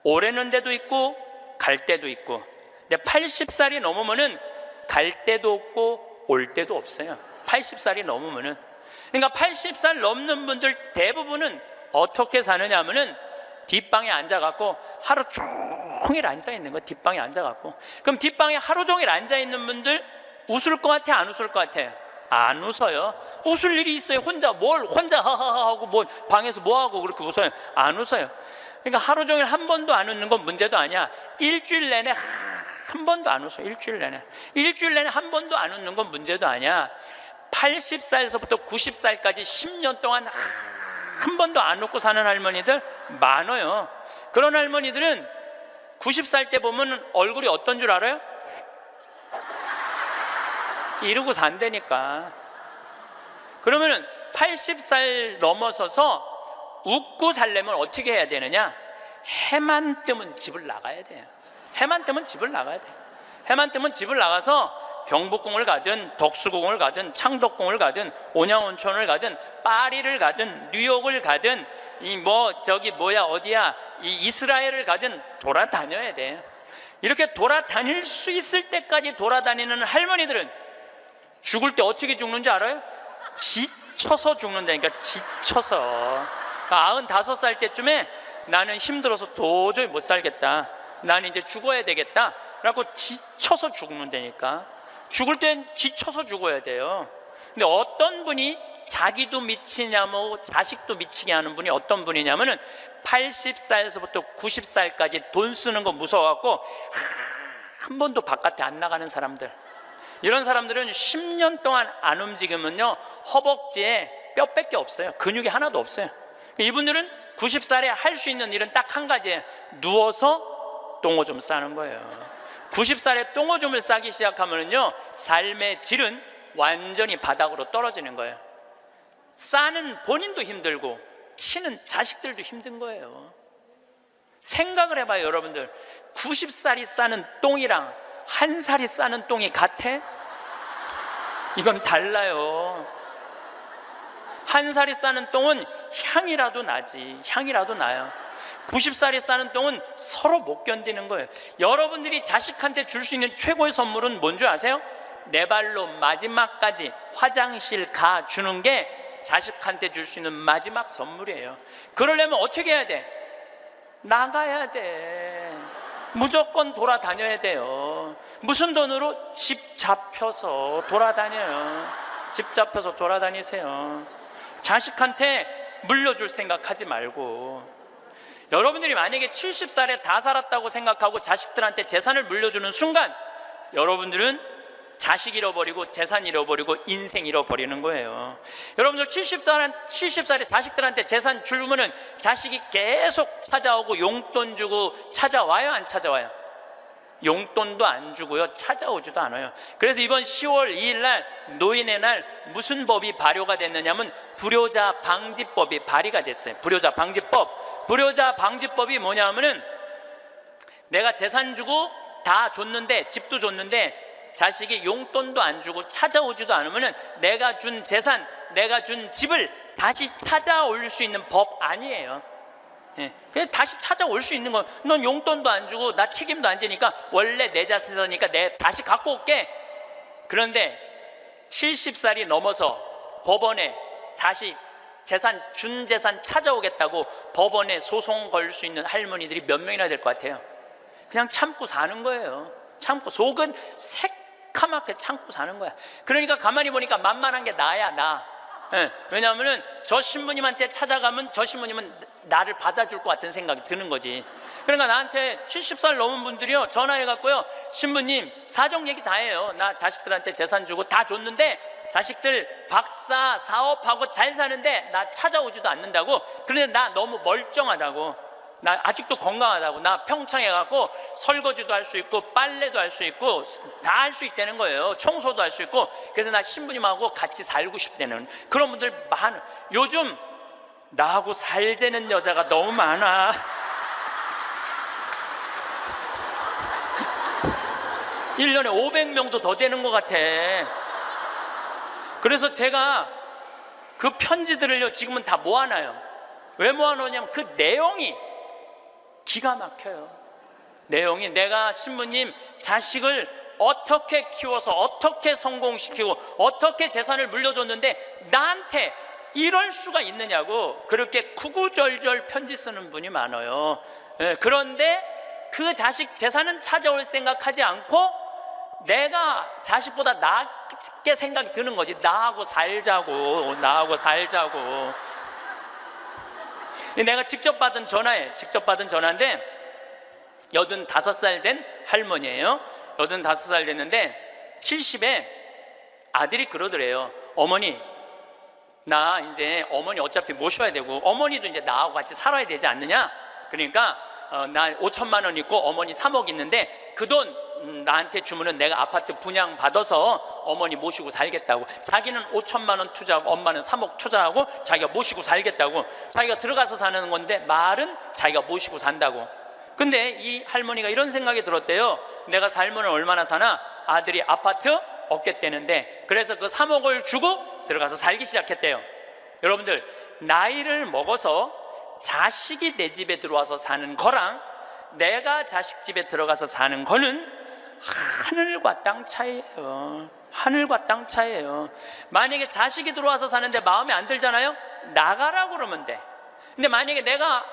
오래는 데도 있고 갈 때도 있고. 근데 80살이 넘으면은 갈 때도 없고 올 때도 없어요. 80살이 넘으면은. 그러니까 80살 넘는 분들 대부분은 어떻게 사느냐 하면은 뒷방에 앉아갖고 하루 종일 앉아있는 거. 뒷방에 앉아갖고. 그럼 뒷방에 하루 종일 앉아있는 분들 웃을 것 같아? 안 웃을 것 같아요? 안 웃어요. 웃을 일이 있어요? 혼자 하하하 하고 뭐 방에서 뭐 하고 그렇게 웃어요? 안 웃어요. 그러니까 하루 종일 한 번도 안 웃는 건 문제도 아니야. 일주일 내내 한 번도 안 웃어. 일주일 내내 한 번도 안 웃는 건 문제도 아니야. 80살에서부터 90살까지 10년 동안 한 번도 안 웃고 사는 할머니들 많아요. 그런 할머니들은 90살 때 보면 얼굴이 어떤 줄 알아요? 이러고 산다니까. 그러면은 80살 넘어서서 웃고 살려면 어떻게 해야 되느냐? 해만 뜨면 집을 나가야 돼요. 해만 뜨면 집을 나가야 돼요. 해만 뜨면 집을 나가서 경복궁을 가든 덕수궁을 가든 창덕궁을 가든 온양온천을 가든 파리를 가든 뉴욕을 가든 어디야 이 이스라엘을 가든 돌아다녀야 돼. 이렇게 돌아다닐 수 있을 때까지 돌아다니는 할머니들은 죽을 때 어떻게 죽는지 알아요? 지쳐서 죽는다니까. 지쳐서. 95살 때쯤에 나는 힘들어서 도저히 못 살겠다, 나는 이제 죽어야 되겠다 라고 지쳐서 죽는다니까. 죽을 땐 지쳐서 죽어야 돼요. 근데 어떤 분이 자기도 미치냐면 자식도 미치게 하는 분이 어떤 분이냐면은 80살에서부터 90살까지 돈 쓰는 거 무서워갖고 한 번도 바깥에 안 나가는 사람들. 이런 사람들은 10년 동안 안 움직이면요 허벅지에 뼈밖에 없어요. 근육이 하나도 없어요. 이분들은 90살에 할 수 있는 일은 딱 한 가지예요. 누워서 똥오줌 싸는 거예요. 90살에 똥오줌을 싸기 시작하면요 삶의 질은 완전히 바닥으로 떨어지는 거예요. 싸는 본인도 힘들고 치는 자식들도 힘든 거예요. 생각을 해봐요. 여러분들, 90살이 싸는 똥이랑 1살이 싸는 똥이 같아? 이건 달라요. 1살이 싸는 똥은 향이라도 나지. 향이라도 나요. 90살이 싸는 똥은 서로 못 견디는 거예요. 여러분들이 자식한테 줄 수 있는 최고의 선물은 뭔 줄 아세요? 내 발로 마지막까지 화장실 가 주는 게 자식한테 줄 수 있는 마지막 선물이에요. 그러려면 어떻게 해야 돼? 나가야 돼. 무조건 돌아다녀야 돼요. 무슨 돈으로? 집 잡혀서 돌아다녀요. 집 잡혀서 돌아다니세요. 자식한테 물려줄 생각하지 말고. 여러분들이 만약에 70살에 다 살았다고 생각하고 자식들한테 재산을 물려주는 순간 여러분들은 자식 잃어버리고 재산 잃어버리고 인생 잃어버리는 거예요. 여러분들 70살에 자식들한테 재산 주면은 자식이 계속 찾아오고 용돈 주고 찾아와요, 안 찾아와요? 용돈도 안 주고요, 찾아오지도 않아요. 그래서 이번 10월 2일 날 노인의 날 무슨 법이 발효가 됐느냐면 불효자 방지법이 발의가 됐어요. 불효자 방지법. 불효자 방지법이 뭐냐면은 내가 재산 주고 다 줬는데, 집도 줬는데 자식이 용돈도 안 주고 찾아오지도 않으면은 내가 준 재산, 내가 준 집을 다시 찾아올 수 있는 법 아니에요. 예, 그냥 다시 찾아올 수 있는 건, 넌 용돈도 안 주고 나 책임도 안 지니까 원래 내 자산이니까 내 다시 갖고 올게. 그런데 70살이 넘어서 법원에 다시 준 재산 찾아오겠다고 법원에 소송 걸 수 있는 할머니들이 몇 명이나 될 것 같아요? 그냥 참고 사는 거예요. 참고, 속은 새카맣게 참고 사는 거야. 그러니까 가만히 보니까 만만한 게 나야, 나. 예, 왜냐하면 저 신부님한테 찾아가면 저 신부님은 나를 받아줄 것 같은 생각이 드는 거지. 그러니까 나한테 70살 넘은 분들이요 전화해갖고요, 신부님 사정 얘기 다 해요. 나 자식들한테 재산 주고 다 줬는데 자식들 박사 사업하고 잘 사는데 나 찾아오지도 않는다고. 그런데 나 너무 멀쩡하다고, 나 아직도 건강하다고, 나 평창에 가고 설거지도 할 수 있고 빨래도 할 수 있고 다 할 수 있다는 거예요. 청소도 할 수 있고. 그래서 나 신부님하고 같이 살고 싶다는 그런 분들 많아. 요즘 나하고 살자는 여자가 너무 많아. 일년에 500명도 더 되는 것 같아. 그래서 제가 그 편지들을요 지금은 다 모아놔요. 왜 모아놓냐면 그 내용이 기가 막혀요. 내용이, 내가 신부님 자식을 어떻게 키워서 어떻게 성공시키고 어떻게 재산을 물려줬는데 나한테 이럴 수가 있느냐고 그렇게 구구절절 편지 쓰는 분이 많아요. 그런데 그 자식 재산은 찾아올 생각하지 않고 내가 자식보다 낫게 생각이 드는 거지. 나하고 살자고. 내가 직접 받은 전화인데 85살 된 할머니예요. 85살 됐는데 70에 아들이 그러더래요. 어머니, 나 이제 어머니 어차피 모셔야 되고 어머니도 이제 나하고 같이 살아야 되지 않느냐. 그러니까 나 5천만 원 있고 어머니 3억 있는데 그 돈 나한테 주면은 내가 아파트 분양 받아서 어머니 모시고 살겠다고. 자기는 5천만 원 투자하고 엄마는 3억 투자하고 자기가 모시고 살겠다고. 자기가 들어가서 사는 건데 말은 자기가 모시고 산다고. 근데 이 할머니가 이런 생각이 들었대요. 내가 살면 얼마나 사나? 아들이 아파트 얻겠다는데, 그래서 그 3억을 주고 들어가서 살기 시작했대요. 여러분들, 나이를 먹어서 자식이 내 집에 들어와서 사는 거랑 내가 자식 집에 들어가서 사는 거는 하늘과 땅 차이예요. 하늘과 땅 차이예요. 만약에 자식이 들어와서 사는데 마음에 안 들잖아요? 나가라고 그러면 돼. 근데 만약에 내가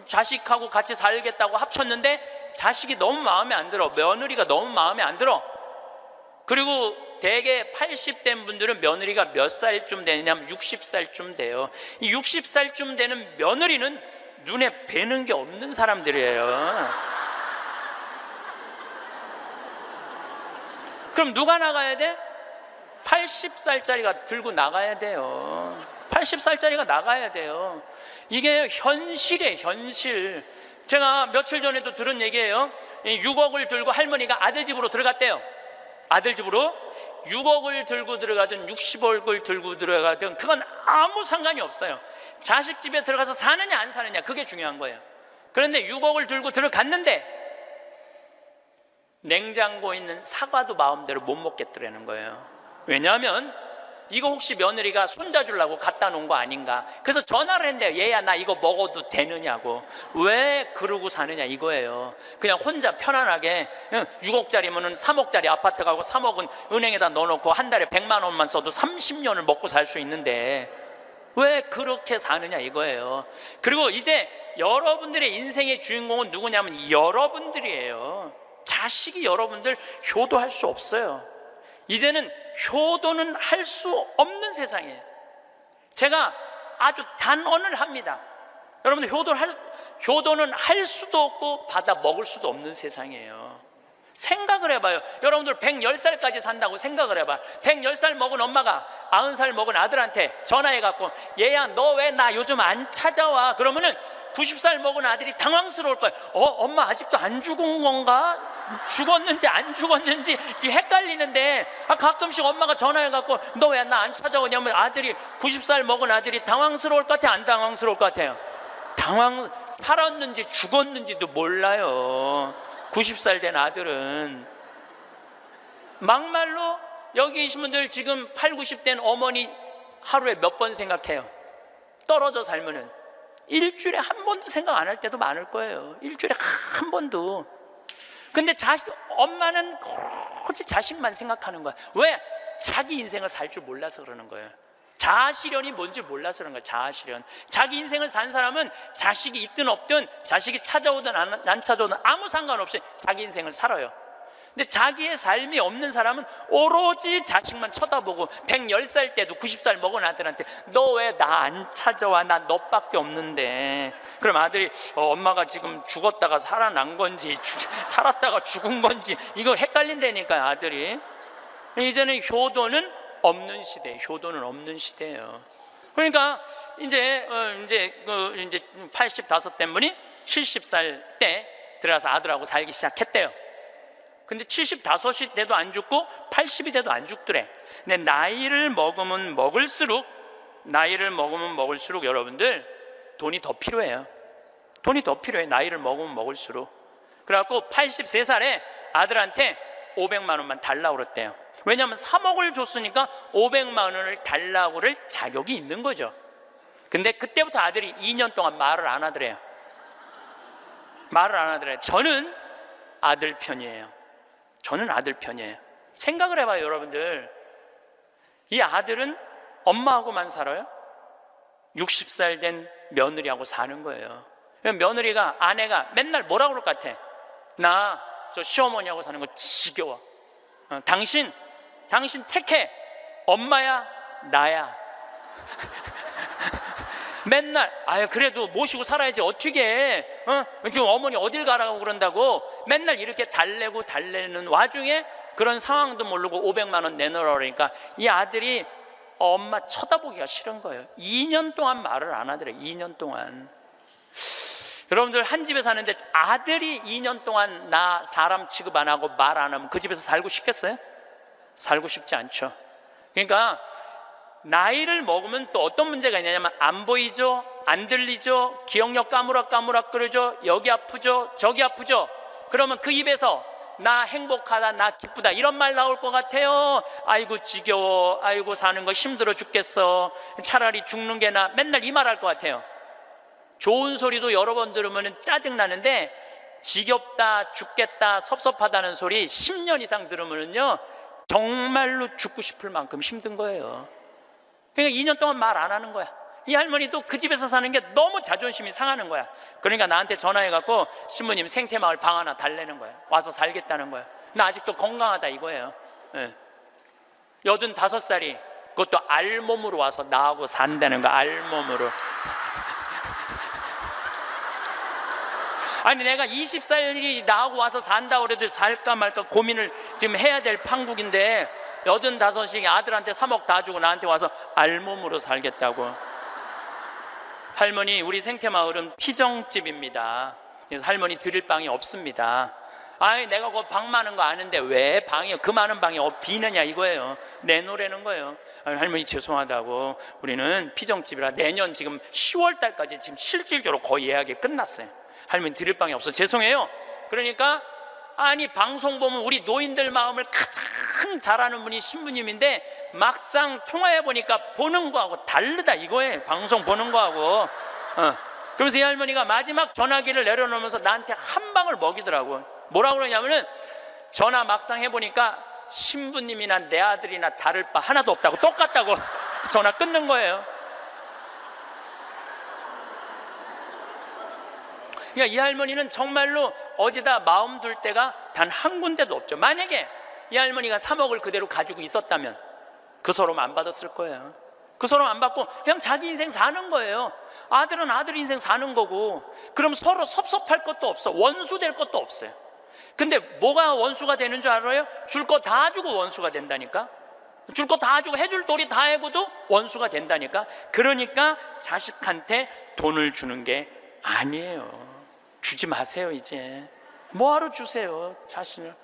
자식하고 같이 살겠다고 합쳤는데 자식이 너무 마음에 안 들어, 며느리가 너무 마음에 안 들어, 그리고 대개 80된 분들은 며느리가 몇 살쯤 되냐면 60살쯤 돼요. 이 60살쯤 되는 며느리는 눈에 뵈는 게 없는 사람들이에요. 그럼 누가 나가야 돼? 80살짜리가 들고 나가야 돼요. 80살짜리가 나가야 돼요. 이게 현실이에요, 현실. 제가 며칠 전에도 들은 얘기예요. 6억을 들고 할머니가 아들 집으로 들어갔대요. 아들 집으로 6억을 들고 들어가든 60억을 들고 들어가든 그건 아무 상관이 없어요. 자식 집에 들어가서 사느냐 안 사느냐, 그게 중요한 거예요. 그런데 6억을 들고 들어갔는데 냉장고에 있는 사과도 마음대로 못 먹겠더라는 거예요. 왜냐하면 이거 혹시 며느리가 손자 주려고 갖다 놓은 거 아닌가. 그래서 전화를 했는데요. 얘야, 나 이거 먹어도 되느냐고. 왜 그러고 사느냐 이거예요. 그냥 혼자 편안하게 6억짜리면 3억짜리 아파트 가고 3억은 은행에다 넣어놓고 한 달에 100만 원만 써도 30년을 먹고 살 수 있는데 왜 그렇게 사느냐 이거예요. 그리고 이제 여러분들의 인생의 주인공은 누구냐면 여러분들이에요. 자식이 여러분들 효도할 수 없어요. 이제는 효도는 할 수 없는 세상이에요. 제가 아주 단언을 합니다. 여러분들 효도는 할 수도 없고 받아 먹을 수도 없는 세상이에요. 생각을 해봐요. 여러분들 110살까지 산다고 생각을 해봐요. 110살 먹은 엄마가 90살 먹은 아들한테 전화해갖고 얘야, 너 왜 나 요즘 안 찾아와? 그러면은 90살 먹은 아들이 당황스러울 거예요. 엄마 아직도 안 죽은 건가? 죽었는지 안 죽었는지 헷갈리는데, 가끔씩 엄마가 전화해갖고 너 왜 나 안 찾아오냐면 아들이 90살 먹은 아들이 당황스러울 것 같아요, 안 당황스러울 것 같아요? 살았는지 죽었는지도 몰라요. 90살 된 아들은. 막말로 여기 계신 분들 지금 8, 90 된 어머니 하루에 몇 번 생각해요? 떨어져 살면은 일주일에 한 번도 생각 안 할 때도 많을 거예요. 일주일에 한 번도. 근데 엄마는 오로지 자식만 생각하는 거야. 왜? 자기 인생을 살 줄 몰라서 그러는 거예요. 자아실현이 뭔지 몰라서 그런 거예요. 자아실현. 자기 인생을 산 사람은 자식이 있든 없든, 자식이 찾아오든 안 찾아오든 아무 상관없이 자기 인생을 살아요. 근데 자기의 삶이 없는 사람은 오로지 자식만 쳐다보고 110살 때도 90살 먹은 아들한테 너 왜 나 안 찾아와? 나 너밖에 없는데. 그럼 아들이 엄마가 지금 죽었다가 살아난 건지 살았다가 죽은 건지 이거 헷갈린다니까요, 아들이. 이제는 효도는 없는 시대, 효도는 없는 시대예요. 그러니까 이제 85 된 분이 70살 때 들어가서 아들하고 살기 시작했대요. 근데 75이 돼도 안 죽고 80이 돼도 안 죽더래. 근데 나이를 먹으면 먹을수록 여러분들 돈이 더 필요해요. 돈이 더 필요해. 나이를 먹으면 먹을수록. 그래갖고 83살에 아들한테 500만 원만 달라고 그랬대요. 왜냐하면 3억을 줬으니까 500만 원을 달라고 그럴 자격이 있는 거죠. 근데 그때부터 아들이 2년 동안 말을 안 하더래요. 말을 안 하더래요. 저는 아들 편이에요. 생각을 해봐요, 여러분들. 이 아들은 엄마하고만 살아요? 60살 된 며느리하고 사는 거예요. 며느리가, 아내가 맨날 뭐라고 그럴 것 같아? 나 저 시어머니하고 사는 거 지겨워. 당신 택해. 엄마야, 나야. 맨날 그래도 모시고 살아야지 어떻게 해? 지금 어머니 어딜 가라고 그런다고 맨날 이렇게 달래는 와중에 그런 상황도 모르고 500만 원 내놓으라 그러니까 이 아들이 엄마 쳐다보기가 싫은 거예요. 2년 동안 말을 안 하더래. 2년 동안. 여러분들 한 집에 사는데 아들이 2년 동안 나 사람 취급 안 하고 말 안 하면 그 집에서 살고 싶겠어요? 살고 싶지 않죠. 그러니까 나이를 먹으면 또 어떤 문제가 있냐면 안 보이죠, 안 들리죠, 기억력 까무락까무락 그러죠, 여기 아프죠, 저기 아프죠. 그러면 그 입에서 나 행복하다, 나 기쁘다 이런 말 나올 것 같아요? 아이고 지겨워, 아이고 사는 거 힘들어 죽겠어, 차라리 죽는 게 나, 맨날 이 말 할 것 같아요. 좋은 소리도 여러 번 들으면 짜증나는데 지겹다, 죽겠다, 섭섭하다는 소리 10년 이상 들으면요 정말로 죽고 싶을 만큼 힘든 거예요. 그러니까 2년 동안 말 안 하는 거야. 이 할머니도 그 집에서 사는 게 너무 자존심이 상하는 거야. 그러니까 나한테 전화해갖고 신부님 생태마을 방 하나 달래는 거야. 와서 살겠다는 거야. 나 아직도 건강하다 이거예요. 85살이 그것도 알몸으로 와서 나하고 산다는 거야. 알몸으로. 아니 내가 20살이 나하고 와서 산다고 그래도 살까 말까 고민을 지금 해야 될 판국인데 85이 아들한테 3억 다 주고 나한테 와서 알몸으로 살겠다고. 할머니, 우리 생태마을은 피정집입니다. 그래서 할머니 드릴 방이 없습니다. 아니 내가 그 방 많은 거 아는데 왜 방이, 그 많은 방이 비느냐 이거예요. 내놓으라는 거예요. 아니, 할머니 죄송하다고, 우리는 피정집이라 내년 지금 10월 달까지 지금 실질적으로 거의 예약이 끝났어요. 할머니 드릴 방이 없어, 죄송해요. 그러니까 아니 방송 보면 우리 노인들 마음을 가장 잘 아는 분이 신부님인데 막상 통화해 보니까 보는 거하고 다르다 이거예요. 방송 보는 거하고. 그래서 이 할머니가 마지막 전화기를 내려놓으면서 나한테 한 방을 먹이더라고. 뭐라고 그러냐면은 전화 막상 해보니까 신부님이나 내 아들이나 다를 바 하나도 없다고, 똑같다고. 전화 끊는 거예요. 그러니까 이 할머니는 정말로 어디다 마음 둘 데가 단 한 군데도 없죠. 만약에 이 할머니가 3억을 그대로 가지고 있었다면 그 서름 안 받았을 거예요. 그 서름 안 받고 그냥 자기 인생 사는 거예요. 아들은 아들 인생 사는 거고. 그럼 서로 섭섭할 것도 없어. 원수 될 것도 없어요. 근데 뭐가 원수가 되는 줄 알아요? 줄 거 다 주고 원수가 된다니까. 줄 거 다 주고 해줄 도리 다 해고도 원수가 된다니까. 그러니까 자식한테 돈을 주는 게 아니에요. 주지 마세요. 이제 뭐하러 주세요, 자신을.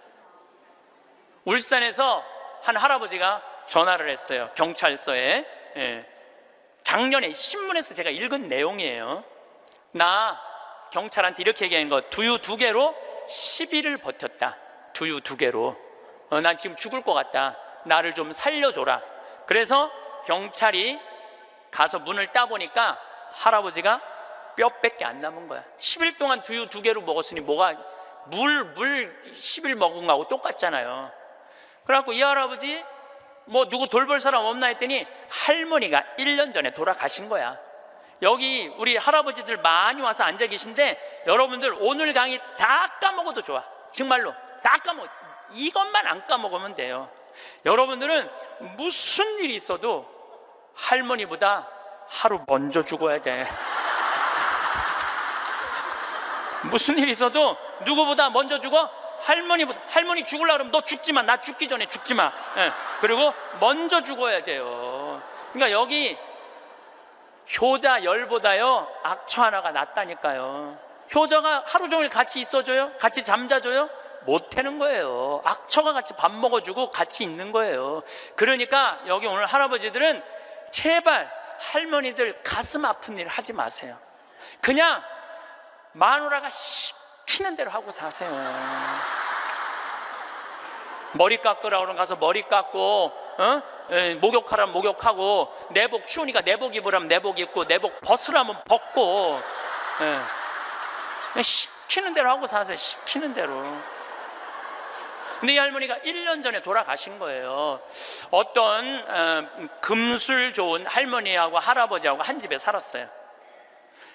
울산에서 한 할아버지가 전화를 했어요. 경찰서에. 작년에 신문에서 제가 읽은 내용이에요. 나 경찰한테 이렇게 얘기한 거, 두유 2개로 10일을 버텼다. 두유 2개로. 난 지금 죽을 것 같다. 나를 좀 살려줘라. 그래서 경찰이 가서 문을 따보니까 할아버지가 뼈밖에 안 남은 거야. 10일 동안 두유 2개로 먹었으니 뭐가, 물 10일 먹은 거하고 똑같잖아요. 그래갖고 이 할아버지 뭐 누구 돌볼 사람 없나 했더니 할머니가 1년 전에 돌아가신 거야. 여기 우리 할아버지들 많이 와서 앉아 계신데 여러분들 오늘 강의 다 까먹어도 좋아. 정말로 다 까먹어. 이것만 안 까먹으면 돼요. 여러분들은 무슨 일이 있어도 할머니보다 하루 먼저 죽어야 돼. 무슨 일이 있어도 누구보다 먼저 죽어? 할머니보다. 할머니 죽으려고 그러면 너 죽지 마. 나 죽기 전에 죽지 마. 그리고 먼저 죽어야 돼요. 그러니까 여기 효자 열보다요 악처 하나가 낫다니까요. 효자가 하루 종일 같이 있어줘요? 같이 잠자줘요? 못하는 거예요. 악처가 같이 밥 먹어주고 같이 있는 거예요. 그러니까 여기 오늘 할아버지들은 제발 할머니들 가슴 아픈 일 하지 마세요. 그냥 마누라가 시키는 대로 하고 사세요. 머리 깎으라고 그러면 가서 머리 깎고, 목욕하라면 목욕하고, 내복 추우니까 내복 입으라면 내복 입고, 내복 벗으라면 벗고, 시키는 대로 하고 사세요. 시키는 대로. 근데 이 할머니가 1년 전에 돌아가신 거예요. 어떤 금술 좋은 할머니하고 할아버지하고 한 집에 살았어요.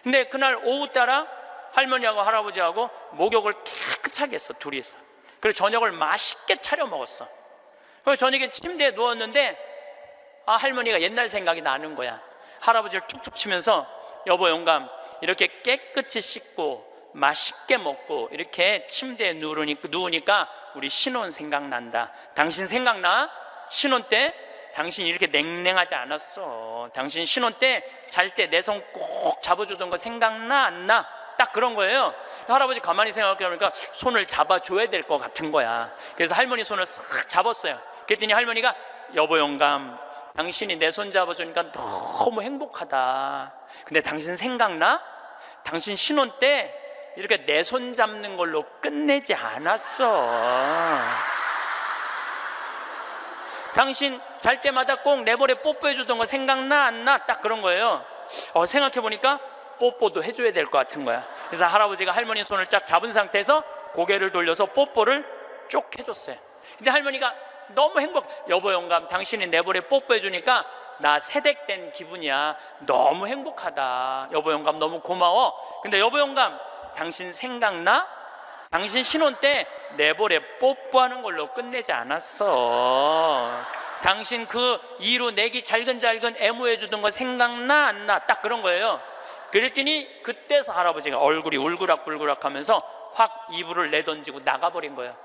근데 그날 오후 따라 할머니하고 할아버지하고 목욕을 깨끗하게 했어, 둘이서. 그리고 저녁을 맛있게 차려 먹었어. 그래서 저녁에 침대에 누웠는데 할머니가 옛날 생각이 나는 거야. 할아버지를 툭툭 치면서 여보 영감, 이렇게 깨끗이 씻고 맛있게 먹고 이렇게 침대에 누우니까 우리 신혼 생각난다. 당신 생각나? 신혼 때 당신 이렇게 냉랭하지 않았어. 당신 신혼 때 잘 때 내 손 꼭 잡아주던 거 생각나 안 나? 딱 그런 거예요. 할아버지 가만히 생각해보니까 손을 잡아줘야 될 것 같은 거야. 그래서 할머니 손을 싹 잡았어요. 그랬더니 할머니가 여보 영감, 당신이 내 손 잡아주니까 너무 행복하다. 근데 당신 생각나? 당신 신혼 때 이렇게 내 손 잡는 걸로 끝내지 않았어. 당신 잘 때마다 꼭 내버려 뽀뽀해 주던 거 생각나 안 나? 딱 그런 거예요. 생각해 보니까 뽀뽀도 해줘야 될 것 같은 거야. 그래서 할아버지가 할머니 손을 쫙 잡은 상태에서 고개를 돌려서 뽀뽀를 쭉 해줬어요. 근데 할머니가 너무 여보 영감, 당신이 내버려 뽀뽀해 주니까 나 새댁된 기분이야. 너무 행복하다. 여보 영감 너무 고마워. 근데 여보 영감, 당신 생각나? 당신 신혼 때 내버려 뽀뽀하는 걸로 끝내지 않았어. 당신 그 이로 내기 잘근잘근 애무해 주던 거 생각나 안 나? 딱 그런 거예요. 그랬더니 그때서 할아버지가 얼굴이 울그락불그락 하면서 확 이불을 내던지고 나가버린 거예요.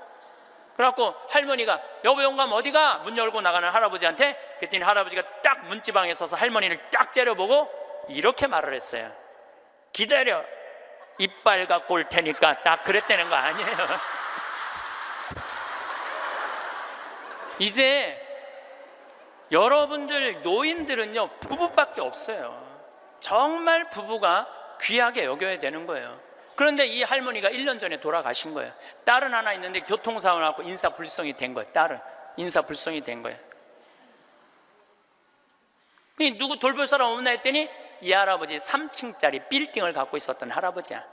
그래갖고 할머니가 여보 영감 어디가? 문 열고 나가는 할아버지한테, 그랬더니 할아버지가 딱 문지방에 서서 할머니를 딱 째려보고 이렇게 말을 했어요. 기다려, 이빨 갖고 올 테니까. 딱 그랬다는 거 아니에요. 이제 여러분들 노인들은요 부부밖에 없어요. 정말 부부가 귀하게 여겨야 되는 거예요. 그런데 이 할머니가 1년 전에 돌아가신 거예요. 딸은 하나 있는데 교통사고를 갖고 인사불성이 된 거예요. 딸은 인사불성이 된 거예요. 누구 돌볼 사람 없나 했더니 이 할아버지 3층짜리 빌딩을 갖고 있었던 할아버지야.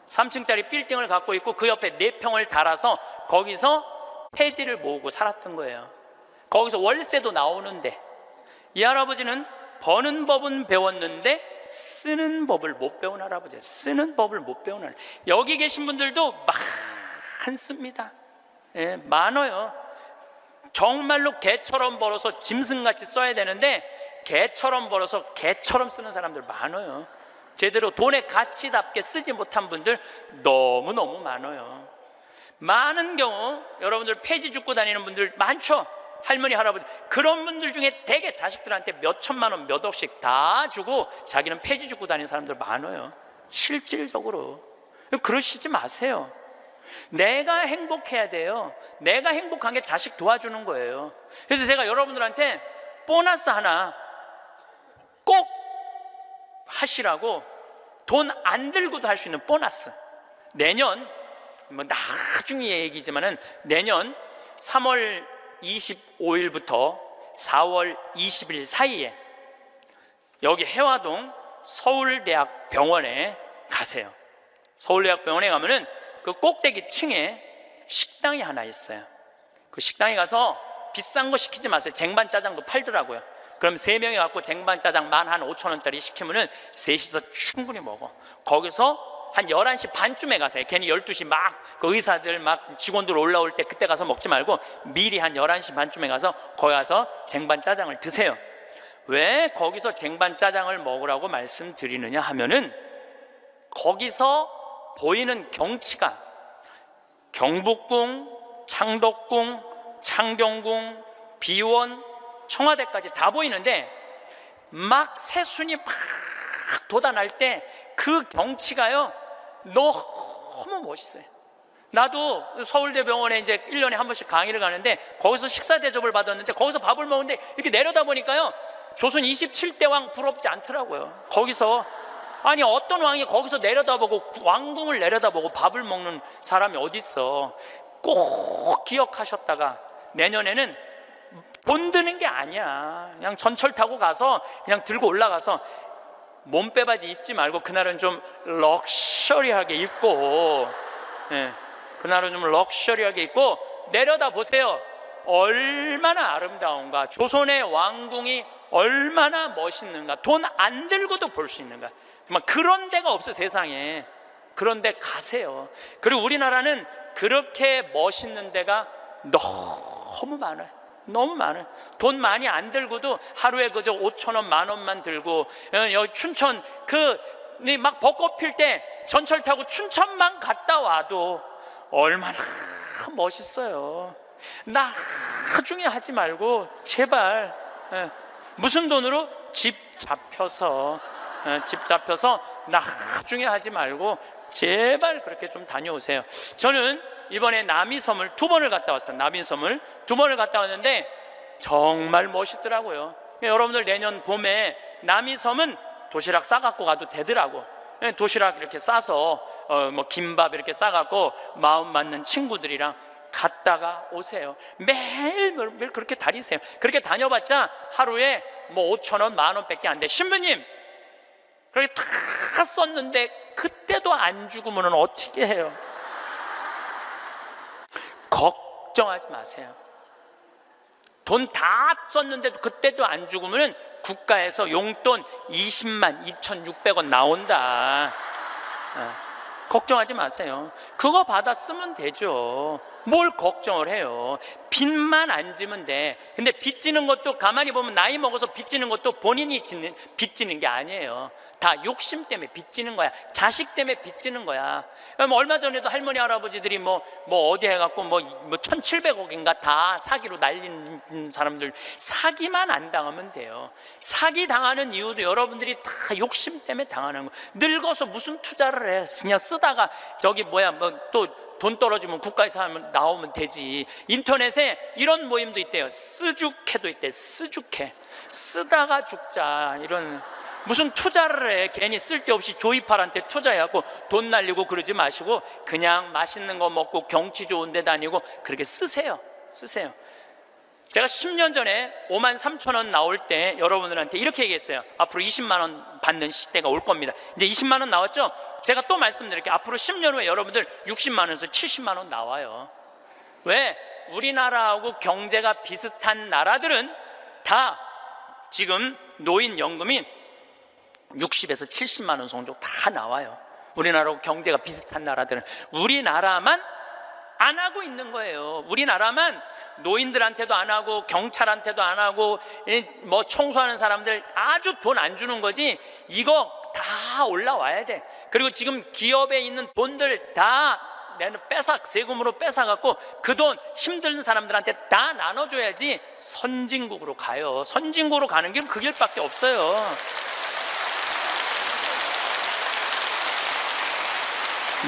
3층짜리 빌딩을 갖고 있고 그 옆에 4평을 달아서 거기서 폐지를 모으고 살았던 거예요. 거기서 월세도 나오는데 이 할아버지는 버는 법은 배웠는데 쓰는 법을 못 배운 할아버지예요. 쓰는 법을 못 배운 할아버지. 여기 계신 분들도 많습니다. 예, 많아요. 정말로 개처럼 벌어서 짐승같이 써야 되는데 개처럼 벌어서 개처럼 쓰는 사람들 많아요. 제대로 돈의 가치답게 쓰지 못한 분들 너무너무 많아요. 많은 경우 여러분들 폐지 줍고 다니는 분들 많죠. 할머니 할아버지 그런 분들 중에 대개 자식들한테 몇 천만 원 몇 억씩 다 주고 자기는 폐지 줍고 다니는 사람들 많아요. 실질적으로. 그러시지 마세요. 내가 행복해야 돼요. 내가 행복한 게 자식 도와주는 거예요. 그래서 제가 여러분들한테 보너스 하나 꼭 하시라고, 돈 안 들고도 할 수 있는 보너스. 내년 나중에 얘기지만은 내년 3월 25일부터 4월 20일 사이에 여기 해화동 서울대학병원에 가세요. 서울대학병원에 가면은 그 꼭대기 층에 식당이 하나 있어요. 그 식당에 가서 비싼 거 시키지 마세요. 쟁반짜장도 팔더라고요. 그럼 3명이 갖고 쟁반짜장 15,000원짜리 시키면은 셋이서 충분히 먹어. 거기서 한 11시 반쯤에 가세요. 괜히 12시 막 그 의사들 막 직원들 올라올 때 그때 가서 먹지 말고 미리 한 11시 반쯤에 가서 거기 가서 쟁반짜장을 드세요. 왜 거기서 쟁반짜장을 먹으라고 말씀드리느냐 하면은 거기서 보이는 경치가 경복궁, 창덕궁, 창경궁, 비원, 청와대까지 다 보이는데 막 새순이 막 돋아날 때 그 경치가요 너무 멋있어요. 나도 서울대병원에 이제 1년에 한 번씩 강의를 가는데 거기서 식사 대접을 받았는데 거기서 밥을 먹는데 이렇게 내려다 보니까요 조선 27대 왕 부럽지 않더라고요. 거기서 아니 어떤 왕이 거기서 내려다보고 왕궁을 내려다보고 밥을 먹는 사람이 어디 있어. 꼭 기억하셨다가 내년에는 돈 드는 게 아니야. 그냥 전철 타고 가서 그냥 들고 올라가서 몸빼바지 입지 말고 그날은 좀 럭셔리하게 입고, 예, 그날은 좀 럭셔리하게 입고 내려다 보세요. 얼마나 아름다운가. 조선의 왕궁이 얼마나 멋있는가. 돈 안 들고도 볼 수 있는가. 정말 그런 데가 없어 세상에. 그런 데 가세요. 그리고 우리나라는 그렇게 멋있는 데가 너무 많아요. 너무 많아요. 돈 많이 안 들고도 하루에 그저 5,000원, 10,000원만 들고 여기 춘천 막 벚꽃 필 때 전철 타고 춘천만 갔다 와도 얼마나 멋있어요. 나중에 하지 말고 제발 무슨 돈으로 집 잡혀서 나중에 하지 말고 제발 그렇게 좀 다녀오세요. 저는 이번에 남이섬을 2번을 갔다 왔어요. 남이섬을 2번을 갔다 왔는데 정말 멋있더라고요. 여러분들 내년 봄에 남이섬은 도시락 싸갖고 가도 되더라고. 도시락 이렇게 싸서 뭐 김밥 이렇게 싸갖고 마음 맞는 친구들이랑 갔다가 오세요. 매일 그렇게 다니세요. 그렇게 다녀봤자 하루에 뭐 5,000원, 10,000원 밖에 안 돼. 신부님, 그렇게 다 썼는데 그때도 안 죽으면 어떻게 해요? 걱정하지 마세요. 돈 다 썼는데도 그때도 안 죽으면 국가에서 용돈 20만 2,600원 나온다. 걱정하지 마세요. 그거 받아 쓰면 되죠. 뭘 걱정을 해요. 빚만 안 지면 돼. 근데 빚지는 것도 가만히 보면 나이 먹어서 빚지는 것도 본인이 빚지는 게 아니에요. 다 욕심 때문에 빚지는 거야. 자식 때문에 빚지는 거야. 얼마 전에도 할머니 할아버지들이 뭐 어디 해갖고 뭐 1,700억인가 다 사기로 날린 사람들, 사기만 안 당하면 돼요. 사기 당하는 이유도 여러분들이 다 욕심 때문에 당하는 거. 늙어서 무슨 투자를 해? 그냥 쓰다가 저기 또 돈 떨어지면 국가에서 하면 나오면 되지. 인터넷에 이런 모임도 있대요. 쓰죽해도 있대. 쓰죽해. 쓰다가 죽자. 이런 무슨 투자를 해. 괜히 쓸데없이 조이팔한테 투자해갖고 돈 날리고 그러지 마시고 그냥 맛있는 거 먹고 경치 좋은 데 다니고 그렇게 쓰세요. 제가 10년 전에 53,000원 나올 때 여러분들한테 이렇게 얘기했어요. 앞으로 20만 원 받는 시대가 올 겁니다. 이제 20만 원 나왔죠? 제가 또 말씀드릴게요. 앞으로 10년 후에 여러분들 60만 원에서 70만 원 나와요. 왜? 우리나라하고 경제가 비슷한 나라들은 다 지금 노인연금이 60에서 70만 원 정도 다 나와요. 우리나라하고 경제가 비슷한 나라들은. 우리나라만 안 하고 있는 거예요. 우리나라만 노인들한테도 안 하고 경찰한테도 안 하고 뭐 청소하는 사람들 아주 돈 안 주는 거지. 이거 다 올라와야 돼. 그리고 지금 기업에 있는 돈들 다 내는 세금으로 뺏어갖고 그 돈 힘든 사람들한테 다 나눠줘야지 선진국으로 가요. 선진국으로 가는 길은 그 길밖에 없어요.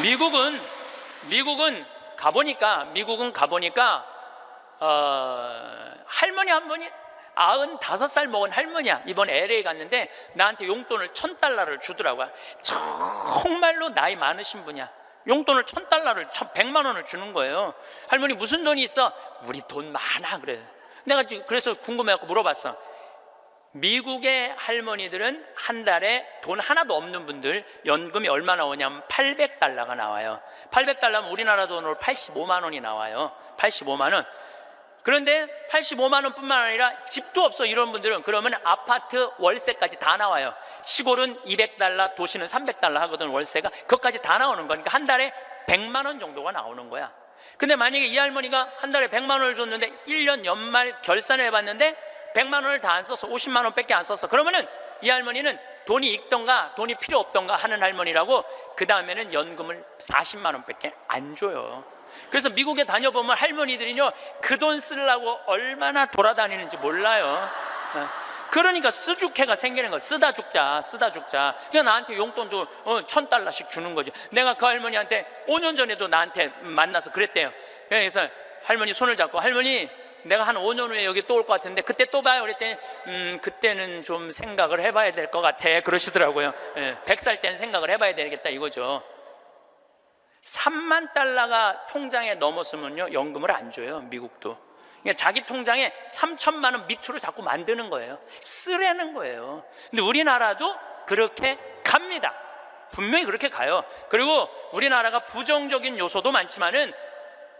미국은 가보니까 할머니 한 분이 95살 먹은 할머니야. 이번 LA 갔는데 나한테 용돈을 $1,000를 주더라고요. 정말로 나이 많으신 분이야. 용돈을 $1,000를 100만 원을 주는 거예요. 할머니 무슨 돈이 있어? 우리 돈 많아. 그래. 내가 그래서 궁금해갖고 물어봤어. 미국의 할머니들은 한 달에 돈 하나도 없는 분들 연금이 얼마 나오냐면 $800가 나와요. $800면 우리나라 돈으로 85만 원이 나와요. 85만 원. 그런데 85만 원뿐만 아니라 집도 없어 이런 분들은 그러면 아파트 월세까지 다 나와요. 시골은 $200, 도시는 $300 하거든 월세가. 그것까지 다 나오는 거니까 한 달에 100만 원 정도가 나오는 거야. 근데 만약에 이 할머니가 한 달에 100만 원을 줬는데 1년 연말 결산을 해봤는데 100만 원을 다 안 써서 50만 원밖에 안 썼어. 그러면은 이 할머니는 돈이 있던가 돈이 필요 없던가 하는 할머니라고. 그 다음에는 연금을 40만 원밖에 안 줘요. 그래서 미국에 다녀보면 할머니들이요 그 돈 쓰려고 얼마나 돌아다니는지 몰라요. 그러니까 쓰죽해가 생기는 거야. 쓰다 죽자. 그냥 나한테 용돈도 $1,000씩 주는 거지. 내가 그 할머니한테 5년 전에도 나한테 만나서 그랬대요. 그래서 할머니 손을 잡고 할머니 내가 한 5년 후에 여기 또 올 것 같은데 그때 또 봐요. 그랬더니 그때는 좀 생각을 해봐야 될 것 같아 그러시더라고요. 100살 땐 생각을 해봐야 되겠다 이거죠. $30,000가 통장에 넘었으면요 연금을 안 줘요. 미국도. 그러니까 자기 통장에 3,000만 원 밑으로 자꾸 만드는 거예요. 쓰라는 거예요. 근데 우리나라도 그렇게 갑니다. 분명히 그렇게 가요. 그리고 우리나라가 부정적인 요소도 많지만은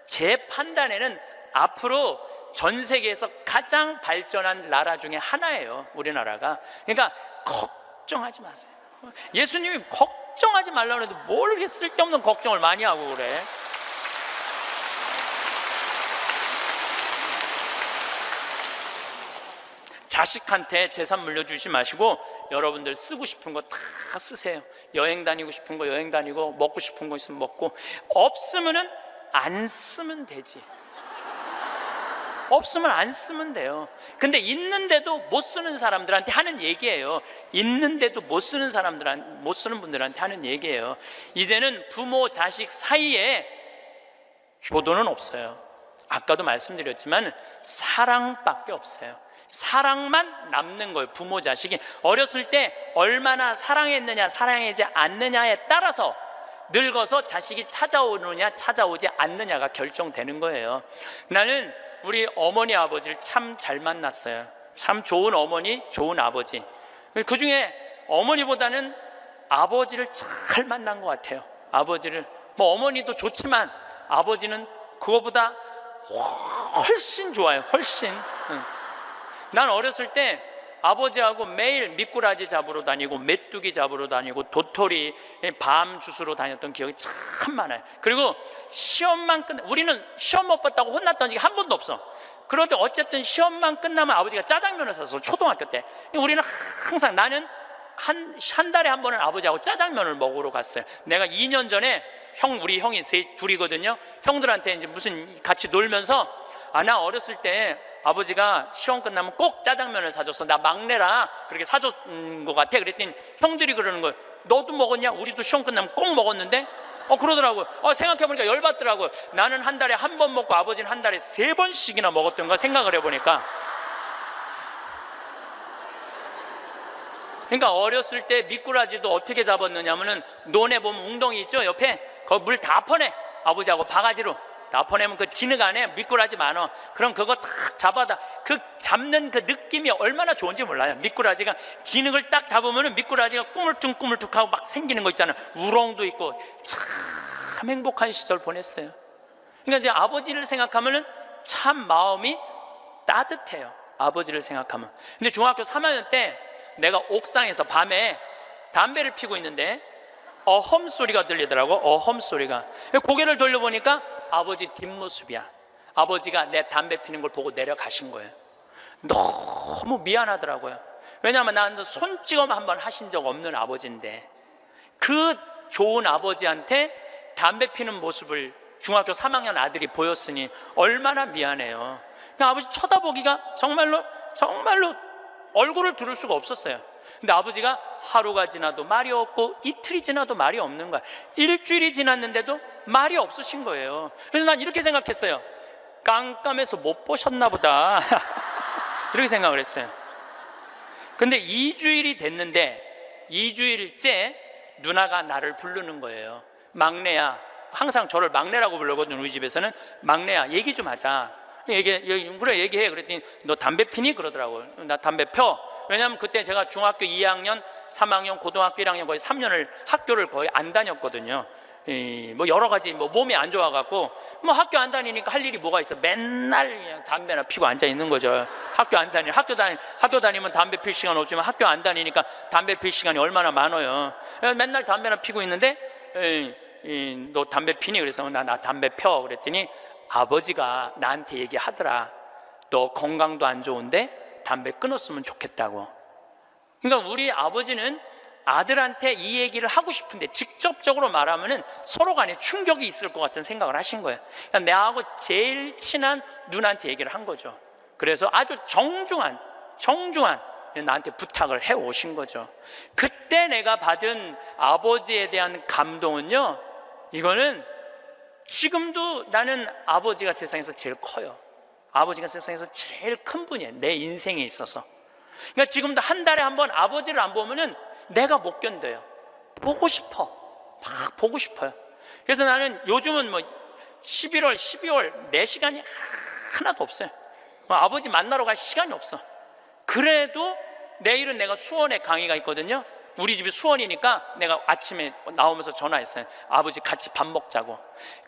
제 판단에는 앞으로 전 세계에서 가장 발전한 나라 중에 하나예요. 우리나라가. 그러니까 걱정하지 마세요. 예수님이 걱정하지 말라고 해도 뭘 이렇게 쓸데없는 걱정을 많이 하고 그래. 자식한테 재산 물려주지 마시고 여러분들 쓰고 싶은 거 다 쓰세요. 여행 다니고 싶은 거 여행 다니고 먹고 싶은 거 있으면 먹고 없으면은 안 쓰면 되지. 없으면 안 쓰면 돼요. 근데 있는데도 못 쓰는 사람들한테 하는 얘기예요. 있는데도 못 쓰는 못 쓰는 분들한테 하는 얘기예요. 이제는 부모 자식 사이에 효도는 없어요. 아까도 말씀드렸지만 사랑밖에 없어요. 사랑만 남는 거예요. 부모 자식이 어렸을 때 얼마나 사랑했느냐 사랑하지 않느냐에 따라서 늙어서 자식이 찾아오느냐 찾아오지 않느냐가 결정되는 거예요. 나는 우리 어머니 아버지를 참 잘 만났어요. 참 좋은 어머니 좋은 아버지. 그 중에 어머니보다는 아버지를 잘 만난 것 같아요. 아버지를 뭐 어머니도 좋지만 아버지는 그거보다 훨씬 좋아요. 훨씬. 난 어렸을 때 아버지하고 매일 미꾸라지 잡으러 다니고 메뚜기 잡으러 다니고 도토리 밤 주스러 다녔던 기억이 참 많아요. 그리고 시험만 우리는 시험 못 봤다고 혼났던 적이 한 번도 없어. 그런데 어쨌든 시험만 끝나면 아버지가 짜장면을 사서 초등학교 때 우리는 항상 나는 한 달에 한 번은 아버지하고 짜장면을 먹으러 갔어요. 내가 2년 전에 우리 형이 둘이거든요. 형들한테 이제 무슨 같이 놀면서 나 어렸을 때 아버지가 시험 끝나면 꼭 짜장면을 사줬어. 나 막내라 그렇게 사줬던 것 같아. 그랬더니 형들이 그러는 거예요. 너도 먹었냐? 우리도 시험 끝나면 꼭 먹었는데? 그러더라고요. 생각해보니까 열받더라고요. 나는 한 달에 한 번 먹고 아버지는 한 달에 3번씩이나 먹었던가 생각을 해보니까. 그러니까 어렸을 때 미꾸라지도 어떻게 잡았느냐면은 논에 보면 웅덩이 있죠? 옆에 거기 물 다 퍼내. 아버지하고 바가지로 다 퍼내면 그 진흙 안에 미꾸라지 많아. 그럼 그거 탁 잡아다 그 잡는 그 느낌이 얼마나 좋은지 몰라요. 미꾸라지가 진흙을 딱 잡으면은 미꾸라지가 꾸물쭉꾸물쭉하고 막 생기는 거 있잖아요. 우렁도 있고 참 행복한 시절 보냈어요. 그러니까 이제 아버지를 생각하면은 참 마음이 따뜻해요. 아버지를 생각하면. 근데 중학교 3학년 때 내가 옥상에서 밤에 담배를 피고 있는데 어험 소리가 들리더라고. 어험 소리가. 고개를 돌려보니까 아버지 뒷모습이야. 아버지가 내 담배 피는 걸 보고 내려가신 거예요. 너무 미안하더라고요. 왜냐하면 나는 손찌검 한번 하신 적 없는 아버지인데 그 좋은 아버지한테 담배 피는 모습을 중학교 3학년 아들이 보였으니 얼마나 미안해요. 그냥 아버지 쳐다보기가 정말로 얼굴을 들을 수가 없었어요. 근데 아버지가 하루가 지나도 말이 없고 이틀이 지나도 말이 없는 거야. 일주일이 지났는데도 말이 없으신 거예요. 그래서 난 이렇게 생각했어요. 깜깜해서 못 보셨나 보다. 이렇게 생각을 했어요. 근데 2주일이 됐는데 2주일째 누나가 나를 부르는 거예요. 막내야. 항상 저를 막내라고 불렀거든요. 우리 집에서는. 막내야, 얘기 좀 하자. 그래 얘기해. 그랬더니 너 담배 피니? 그러더라고요. 나 담배 펴. 왜냐하면 그때 제가 중학교 2학년, 3학년, 고등학교 1학년 거의 3년을 학교를 거의 안 다녔거든요. 뭐 여러 가지 몸이 안 좋아갖고 뭐 학교 안 다니니까 할 일이 뭐가 있어? 맨날 그냥 담배나 피고 앉아 있는 거죠. 학교 다니면 담배 필 시간 없지만 학교 안 다니니까 담배 필 시간이 얼마나 많아요. 맨날 담배나 피고 있는데 너 담배 피니? 그래서 나 담배 펴. 그랬더니 아버지가 나한테 얘기하더라. 너 건강도 안 좋은데 담배 끊었으면 좋겠다고. 그러니까 우리 아버지는 아들한테 이 얘기를 하고 싶은데 직접적으로 말하면은 서로 간에 충격이 있을 것 같은 생각을 하신 거예요. 그러니까 나하고 제일 친한 누나한테 얘기를 한 거죠. 그래서 아주 정중한 나한테 부탁을 해 오신 거죠. 그때 내가 받은 아버지에 대한 감동은요, 이거는 지금도 나는 아버지가 세상에서 제일 커요. 아버지가 세상에서 제일 큰 분이에요. 내 인생에 있어서. 그러니까 지금도 한 달에 한 번 아버지를 안 보면은 내가 못 견뎌요. 보고 싶어. 막 보고 싶어요. 그래서 나는 요즘은 뭐 11월, 12월 내 시간이 하나도 없어요. 아버지 만나러 갈 시간이 없어. 그래도 내일은 내가 수원에 강의가 있거든요. 우리 집이 수원이니까 내가 아침에 나오면서 전화했어요. 아버지 같이 밥 먹자고.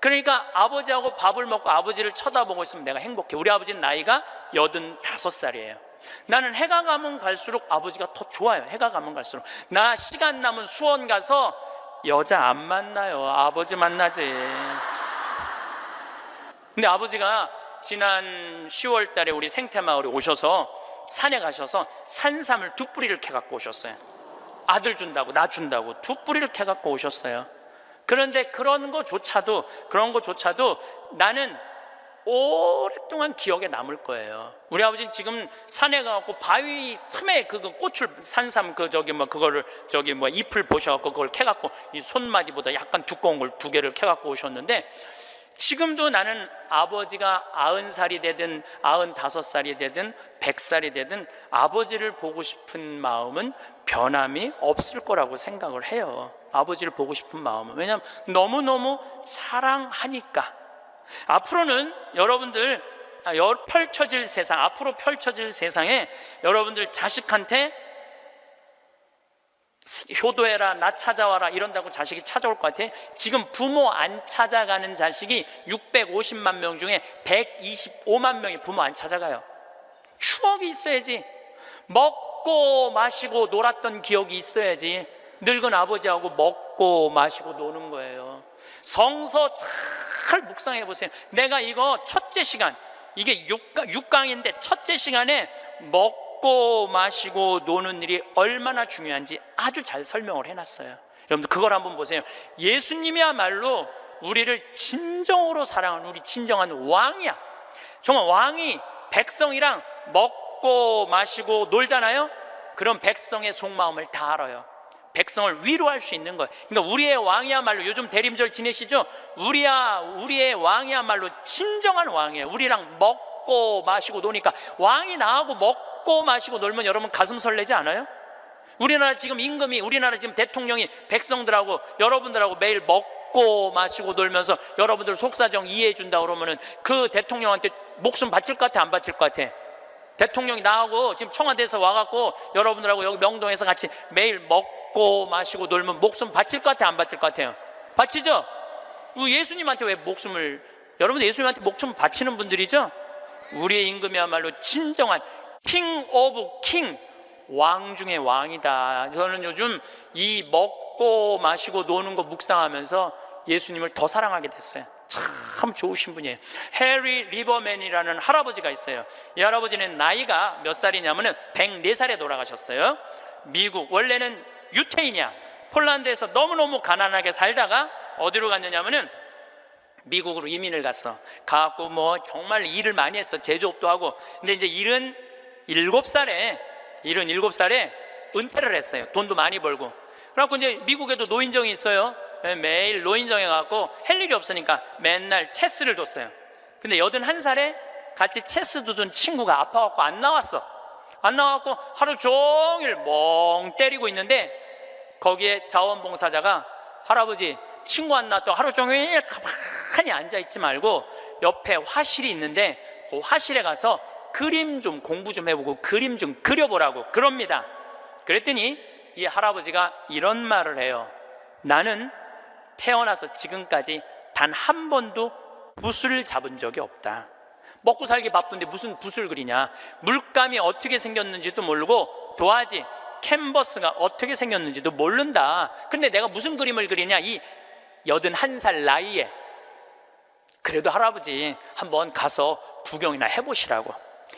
그러니까 아버지하고 밥을 먹고 아버지를 쳐다보고 있으면 내가 행복해. 우리 아버지는 나이가 85살이에요. 나는 해가 가면 갈수록 아버지가 더 좋아요. 해가 가면 갈수록. 나 시간 남은 수원 가서 여자 안 만나요. 아버지 만나지. 근데 아버지가 지난 10월 달에 우리 생태마을에 오셔서 산에 가셔서 산삼을 2뿌리를 캐갖고 오셨어요. 아들 준다고, 나 준다고 2뿌리를 캐갖고 오셨어요. 그런데 그런 거조차도 나는 오랫동안 기억에 남을 거예요. 우리 아버지는 지금 산에 가갖고 바위 틈에 그 꽃을 산삼 그거를 잎을 보셔갖고 그걸 캐갖고 이 손마디보다 약간 두꺼운 걸 2개를 캐갖고 오셨는데 지금도 나는 아버지가 90살이 되든 95살이 되든 100살이 되든 아버지를 보고 싶은 마음은 변함이 없을 거라고 생각을 해요. 아버지를 보고 싶은 마음은. 왜냐하면 너무너무 사랑하니까. 앞으로는 여러분들 펼쳐질 세상, 앞으로 펼쳐질 세상에 여러분들 자식한테 효도해라, 나 찾아와라 이런다고 자식이 찾아올 것 같아? 지금 부모 안 찾아가는 자식이 650만 명 중에 125만 명이 부모 안 찾아가요. 추억이 있어야지. 먹고 마시고 놀았던 기억이 있어야지. 늙은 아버지하고 먹고 마시고 노는 거예요. 성서 잘 묵상해 보세요. 내가 이거 첫째 시간, 이게 6강인데 첫째 시간에 먹고 마시고 노는 일이 얼마나 중요한지 아주 잘 설명을 해놨어요. 여러분들 그걸 한번 보세요. 예수님이야말로 우리를 진정으로 사랑하는 우리 진정한 왕이야. 정말 왕이 백성이랑 먹고 마시고 놀잖아요. 그럼 백성의 속마음을 다 알아요. 백성을 위로할 수 있는 거예요. 그러니까 우리의 왕이야말로, 요즘 대림절 지내시죠? 우리의 왕이야말로 진정한 왕이에요. 우리랑 먹고 마시고 노니까. 왕이 나하고 먹고 마시고 놀면 여러분 가슴 설레지 않아요? 우리나라 지금 임금이, 우리나라 지금 대통령이 백성들하고 여러분들하고 매일 먹고 마시고 놀면서 여러분들 속사정 이해해 준다 그러면은 그 대통령한테 목숨 바칠 것 같아, 안 바칠 것 같아? 대통령이 나하고 지금 청와대에서 와갖고 여러분들하고 여기 명동에서 같이 매일 먹고 마시고 놀면 목숨 바칠 것 같아, 안 바칠 것 같아요? 바치죠? 예수님한테 왜 목숨을, 여러분 예수님한테 목숨 바치는 분들이죠? 우리의 임금이야말로 진정한 킹 오브 킹, 왕 중의 왕이다. 저는 요즘 이 먹고 마시고 노는 거 묵상하면서 예수님을 더 사랑하게 됐어요. 참 좋으신 분이에요. 해리 리버맨이라는 할아버지가 있어요. 이 할아버지는 나이가 몇 살이냐면은 104살에 돌아가셨어요. 미국, 원래는 유태인이야. 폴란드에서 너무너무 가난하게 살다가 어디로 갔느냐면은 미국으로 이민을 갔어. 가갖고 뭐 정말 일을 많이 했어. 제조업도 하고. 근데 이제 77살에 은퇴를 했어요. 돈도 많이 벌고. 그래갖고 이제 미국에도 노인정이 있어요. 매일 노인정에 가갖고 할 일이 없으니까 맨날 체스를 뒀어요. 근데 81살에 같이 체스 두던 친구가 아파갖고 안 나왔어. 안 나와갖고 하루 종일 멍 때리고 있는데 거기에 자원봉사자가, 할아버지 친구 안 나왔다고 하루 종일 가만히 앉아있지 말고 옆에 화실이 있는데 그 화실에 가서 그림 좀 공부 좀 해보고 그림 좀 그려보라고 그럽니다. 그랬더니 이 할아버지가 이런 말을 해요. 나는 태어나서 지금까지 단 한 번도 붓을 잡은 적이 없다. 먹고 살기 바쁜데 무슨 붓을 그리냐. 물감이 어떻게 생겼는지도 모르고 도화지, 캔버스가 어떻게 생겼는지도 모른다. 근데 내가 무슨 그림을 그리냐, 이 81살 나이에. 그래도 할아버지 한번 가서 구경이나 해보시라고.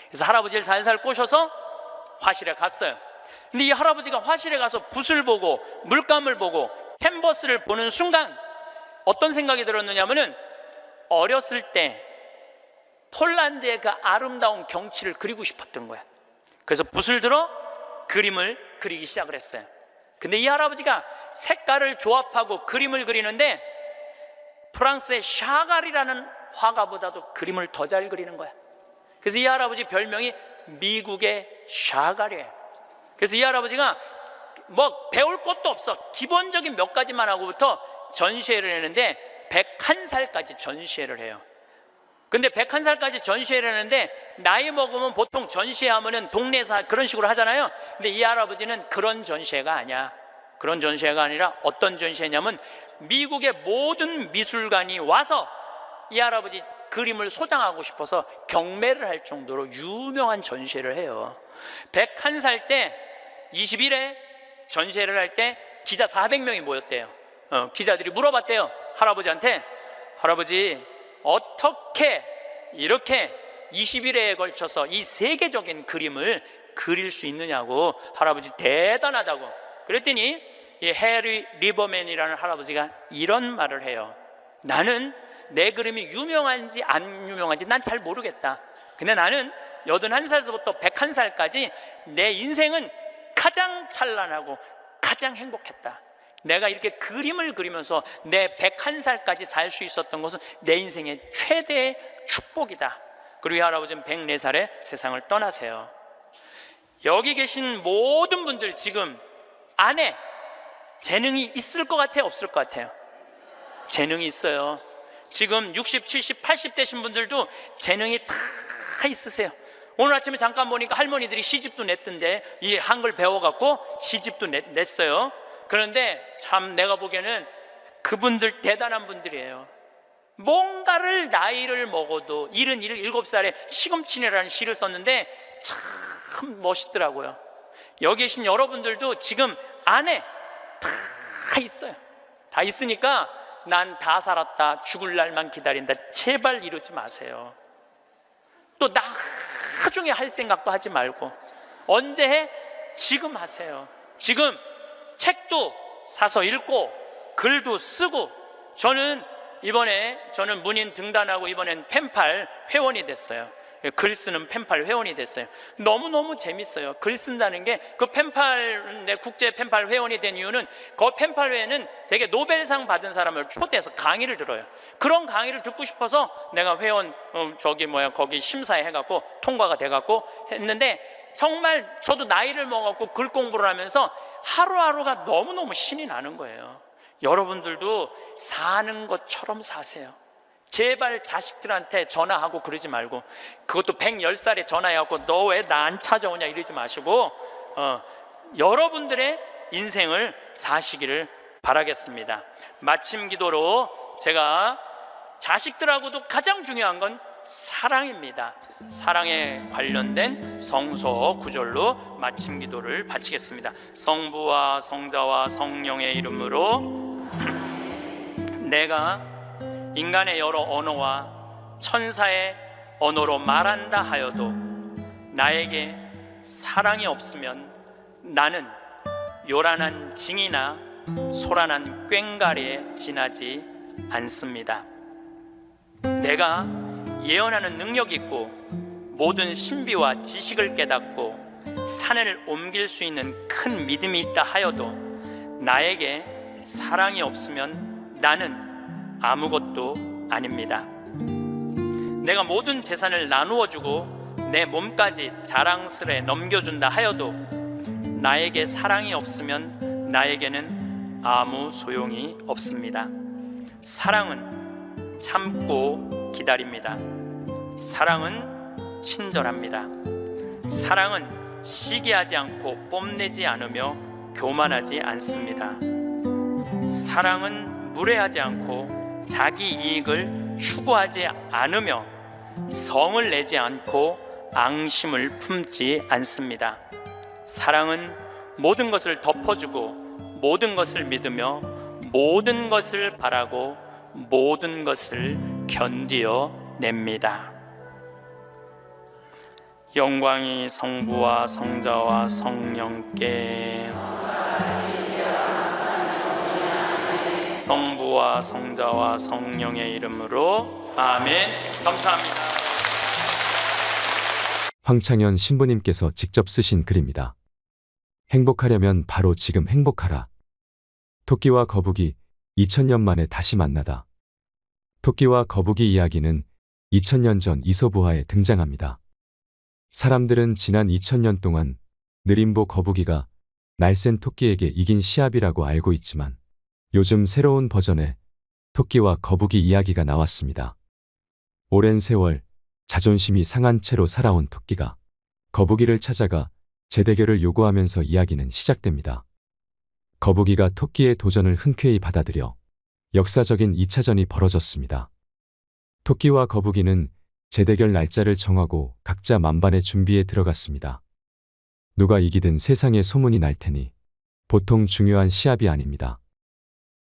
그래서 할아버지를 살살 꼬셔서 화실에 갔어요. 근데 이 할아버지가 화실에 가서 붓을 보고 물감을 보고 캔버스를 보는 순간 어떤 생각이 들었느냐면은, 어렸을 때 폴란드의 그 아름다운 경치를 그리고 싶었던 거야. 그래서 붓을 들어 그림을 그리기 시작을 했어요. 근데 이 할아버지가 색깔을 조합하고 그림을 그리는데 프랑스의 샤갈이라는 화가보다도 그림을 더 잘 그리는 거야. 그래서 이 할아버지 별명이 미국의 샤갈이에요. 그래서 이 할아버지가 뭐 배울 것도 없어. 기본적인 몇 가지만 하고부터 전시회를 했는데 101살까지 전시회를 해요. 근데 101살까지 전시회를 하는데 나이 먹으면 보통 전시회하면은 동네에서 그런 식으로 하잖아요. 근데 이 할아버지는 그런 전시회가 아니야. 그런 전시회가 아니라 어떤 전시회냐면 미국의 모든 미술관이 와서 이 할아버지 그림을 소장하고 싶어서 경매를 할 정도로 유명한 전시회를 해요. 101살 때 20일에 전시회를 할 때 기자 400명이 모였대요. 기자들이 물어봤대요. 할아버지한테, 할아버지 어떻게 이렇게 20일에 걸쳐서 이 세계적인 그림을 그릴 수 있느냐고. 할아버지 대단하다고. 그랬더니 이 해리 리버맨이라는 할아버지가 이런 말을 해요. 나는 내 그림이 유명한지 안 유명한지 난 잘 모르겠다. 근데 나는 81살부터 101살까지 내 인생은 가장 찬란하고 가장 행복했다. 내가 이렇게 그림을 그리면서 내 101살까지 살 수 있었던 것은 내 인생의 최대의 축복이다. 그리고 이 할아버지는 104살에 세상을 떠나세요. 여기 계신 모든 분들 지금 안에 재능이 있을 것 같아요? 없을 것 같아요? 재능이 있어요. 지금 60, 70, 80 되신 분들도 재능이 다 있으세요. 오늘 아침에 잠깐 보니까 할머니들이 시집도 냈던데, 이 한글 배워갖고 시집도 냈어요. 그런데 참 내가 보기에는 그분들 대단한 분들이에요. 뭔가를 나이를 먹어도 77살에 시금치네라는 시를 썼는데 참 멋있더라고요. 여기 계신 여러분들도 지금 안에 다 있어요. 다 있으니까 난 다 살았다, 죽을 날만 기다린다, 제발 이러지 마세요. 또 나중에 할 생각도 하지 말고 언제 해? 지금 하세요. 지금 책도 사서 읽고 글도 쓰고, 저는 문인 등단하고 이번엔 펜팔 회원이 됐어요. 글 쓰는 펜팔 회원이 됐어요. 너무너무 재밌어요. 글 쓴다는 게, 그 펜팔, 내 국제 펜팔 회원이 된 이유는 그 펜팔 회에는 되게 노벨상 받은 사람을 초대해서 강의를 들어요. 그런 강의를 듣고 싶어서 내가 회원 거기 심사해 갖고 통과가 돼 갖고 했는데, 정말 저도 나이를 먹었고 글 공부를 하면서 하루하루가 너무너무 신이 나는 거예요. 여러분들도 사는 것처럼 사세요. 제발 자식들한테 전화하고 그러지 말고, 그것도 110살에 전화해갖고 너 왜 나 안 찾아오냐 이러지 마시고, 여러분들의 인생을 사시기를 바라겠습니다. 마침 기도로 제가 자식들하고도 가장 중요한 건 사랑입니다. 사랑에 관련된 성서 구절로 마침 기도를 바치겠습니다. 성부와 성자와 성령의 이름으로 내가 인간의 여러 언어와 천사의 언어로 말한다 하여도 나에게 사랑이 없으면 나는 요란한 징이나 소란한 꽹과리에 지나지 않습니다. 내가 예언하는 능력이 있고 모든 신비와 지식을 깨닫고 산을 옮길 수 있는 큰 믿음이 있다 하여도 나에게 사랑이 없으면 나는 아무것도 아닙니다. 내가 모든 재산을 나누어 주고 내 몸까지 자랑스레 넘겨준다 하여도 나에게 사랑이 없으면 나에게는 아무 소용이 없습니다. 사랑은 참고 기다립니다. 사랑은 친절합니다. 사랑은 시기하지 않고 뽐내지 않으며 교만하지 않습니다. 사랑은 무례하지 않고 자기 이익을 추구하지 않으며 성을 내지 않고 앙심을 품지 않습니다. 사랑은 모든 것을 덮어주고 모든 것을 믿으며 모든 것을 바라고 모든 것을 견디어 냅니다. 영광이 성부와 성자와 성령께, 성부와 성자와 성령의 이름으로 아멘. 감사합니다. 황창현 신부님께서 직접 쓰신 글입니다. 행복하려면 바로 지금 행복하라. 토끼와 거북이 2000년 만에 다시 만나다. 토끼와 거북이 이야기는 2000년 전 이솝우화에 등장합니다. 사람들은 지난 2000년 동안 느림보 거북이가 날쌘 토끼에게 이긴 시합이라고 알고 있지만 요즘 새로운 버전의 토끼와 거북이 이야기가 나왔습니다. 오랜 세월 자존심이 상한 채로 살아온 토끼가 거북이를 찾아가 재대결을 요구하면서 이야기는 시작됩니다. 거북이가 토끼의 도전을 흔쾌히 받아들여 역사적인 2차전이 벌어졌습니다. 토끼와 거북이는 재대결 날짜를 정하고 각자 만반의 준비에 들어갔습니다. 누가 이기든 세상에 소문이 날 테니 보통 중요한 시합이 아닙니다.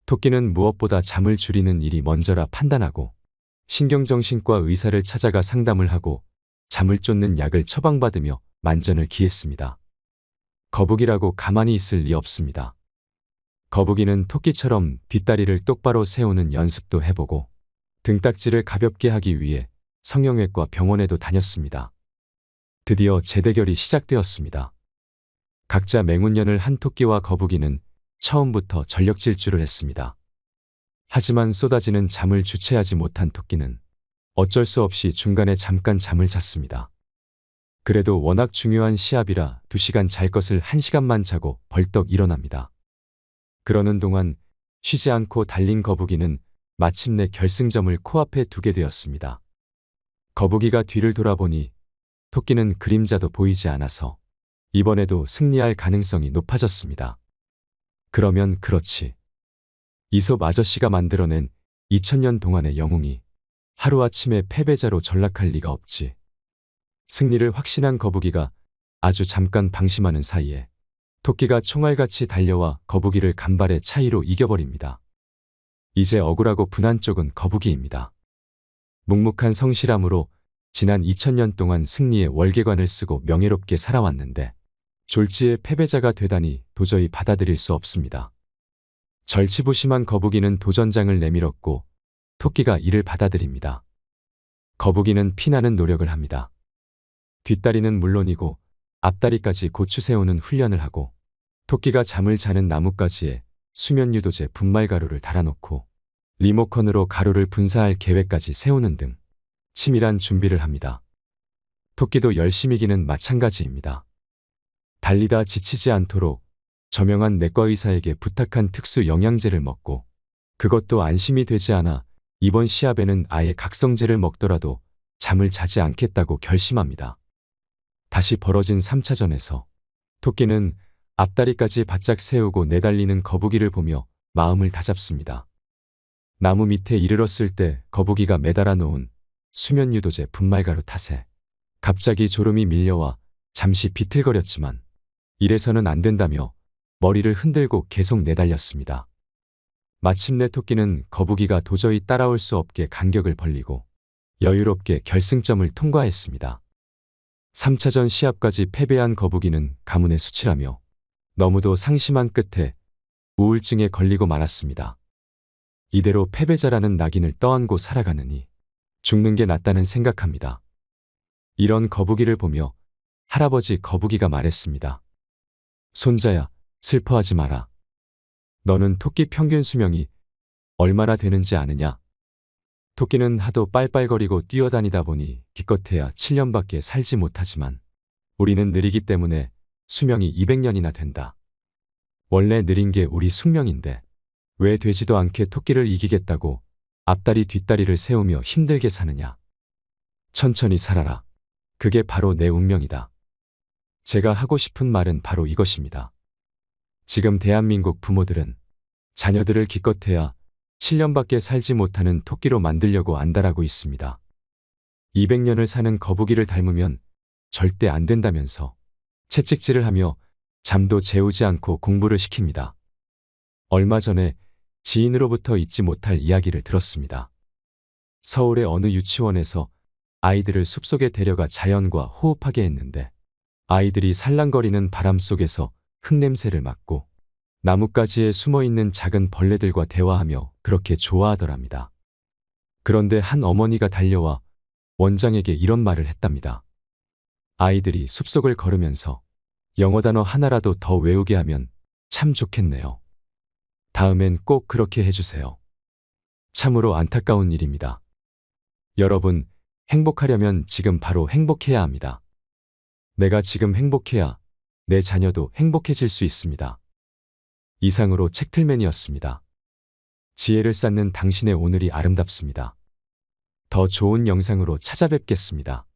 토끼는 무엇보다 잠을 줄이는 일이 먼저라 판단하고 신경정신과 의사를 찾아가 상담을 하고 잠을 쫓는 약을 처방받으며 만전을 기했습니다. 거북이라고 가만히 있을 리 없습니다. 거북이는 토끼처럼 뒷다리를 똑바로 세우는 연습도 해보고 등딱지를 가볍게 하기 위해 성형외과 병원에도 다녔습니다. 드디어 재대결이 시작되었습니다. 각자 맹운년을 한 토끼와 거북이는 처음부터 전력 질주를 했습니다. 하지만 쏟아지는 잠을 주체하지 못한 토끼는 어쩔 수 없이 중간에 잠깐 잠을 잤습니다. 그래도 워낙 중요한 시합이라 2시간 잘 것을 1시간만 자고 벌떡 일어납니다. 그러는 동안 쉬지 않고 달린 거북이는 마침내 결승점을 코앞에 두게 되었습니다. 거북이가 뒤를 돌아보니 토끼는 그림자도 보이지 않아서 이번에도 승리할 가능성이 높아졌습니다. 그러면 그렇지. 이솝 아저씨가 만들어낸 2000년 동안의 영웅이 하루아침에 패배자로 전락할 리가 없지. 승리를 확신한 거북이가 아주 잠깐 방심하는 사이에 토끼가 총알같이 달려와 거북이를 간발의 차이로 이겨버립니다. 이제 억울하고 분한 쪽은 거북이입니다. 묵묵한 성실함으로 지난 2000년 동안 승리의 월계관을 쓰고 명예롭게 살아왔는데 졸지에 패배자가 되다니 도저히 받아들일 수 없습니다. 절치부심한 거북이는 도전장을 내밀었고 토끼가 이를 받아들입니다. 거북이는 피나는 노력을 합니다. 뒷다리는 물론이고 앞다리까지 고추 세우는 훈련을 하고 토끼가 잠을 자는 나뭇가지에 수면 유도제 분말 가루를 달아놓고 리모컨으로 가루를 분사할 계획까지 세우는 등 치밀한 준비를 합니다. 토끼도 열심히기는 마찬가지입니다. 달리다 지치지 않도록 저명한 내과 의사에게 부탁한 특수 영양제를 먹고 그것도 안심이 되지 않아 이번 시합에는 아예 각성제를 먹더라도 잠을 자지 않겠다고 결심합니다. 다시 벌어진 3차전에서 토끼는 앞다리까지 바짝 세우고 내달리는 거북이를 보며 마음을 다잡습니다. 나무 밑에 이르렀을 때 거북이가 매달아 놓은 수면 유도제 분말가루 탓에 갑자기 졸음이 밀려와 잠시 비틀거렸지만 이래서는 안 된다며 머리를 흔들고 계속 내달렸습니다. 마침내 토끼는 거북이가 도저히 따라올 수 없게 간격을 벌리고 여유롭게 결승점을 통과했습니다. 3차전 시합까지 패배한 거북이는 가문에 수치라며 너무도 상심한 끝에 우울증에 걸리고 말았습니다. 이대로 패배자라는 낙인을 떠안고 살아가느니 죽는 게 낫다는 생각합니다. 이런 거북이를 보며 할아버지 거북이가 말했습니다. 손자야, 슬퍼하지 마라. 너는 토끼 평균 수명이 얼마나 되는지 아느냐? 토끼는 하도 빨빨거리고 뛰어다니다 보니 기껏해야 7년밖에 살지 못하지만 우리는 느리기 때문에 수명이 200년이나 된다. 원래 느린 게 우리 숙명인데 왜 되지도 않게 토끼를 이기겠다고 앞다리 뒷다리를 세우며 힘들게 사느냐. 천천히 살아라. 그게 바로 내 운명이다. 제가 하고 싶은 말은 바로 이것입니다. 지금 대한민국 부모들은 자녀들을 기껏해야 7년밖에 살지 못하는 토끼로 만들려고 안달하고 있습니다. 200년을 사는 거북이를 닮으면 절대 안 된다면서 채찍질을 하며 잠도 재우지 않고 공부를 시킵니다. 얼마 전에 지인으로부터 잊지 못할 이야기를 들었습니다. 서울의 어느 유치원에서 아이들을 숲속에 데려가 자연과 호흡하게 했는데 아이들이 살랑거리는 바람 속에서 흙냄새를 맡고 나뭇가지에 숨어있는 작은 벌레들과 대화하며 그렇게 좋아하더랍니다. 그런데 한 어머니가 달려와 원장에게 이런 말을 했답니다. 아이들이 숲속을 걸으면서 영어 단어 하나라도 더 외우게 하면 참 좋겠네요. 다음엔 꼭 그렇게 해주세요. 참으로 안타까운 일입니다. 여러분, 행복하려면 지금 바로 행복해야 합니다. 내가 지금 행복해야 내 자녀도 행복해질 수 있습니다. 이상으로 책틀맨이었습니다. 지혜를 쌓는 당신의 오늘이 아름답습니다. 더 좋은 영상으로 찾아뵙겠습니다.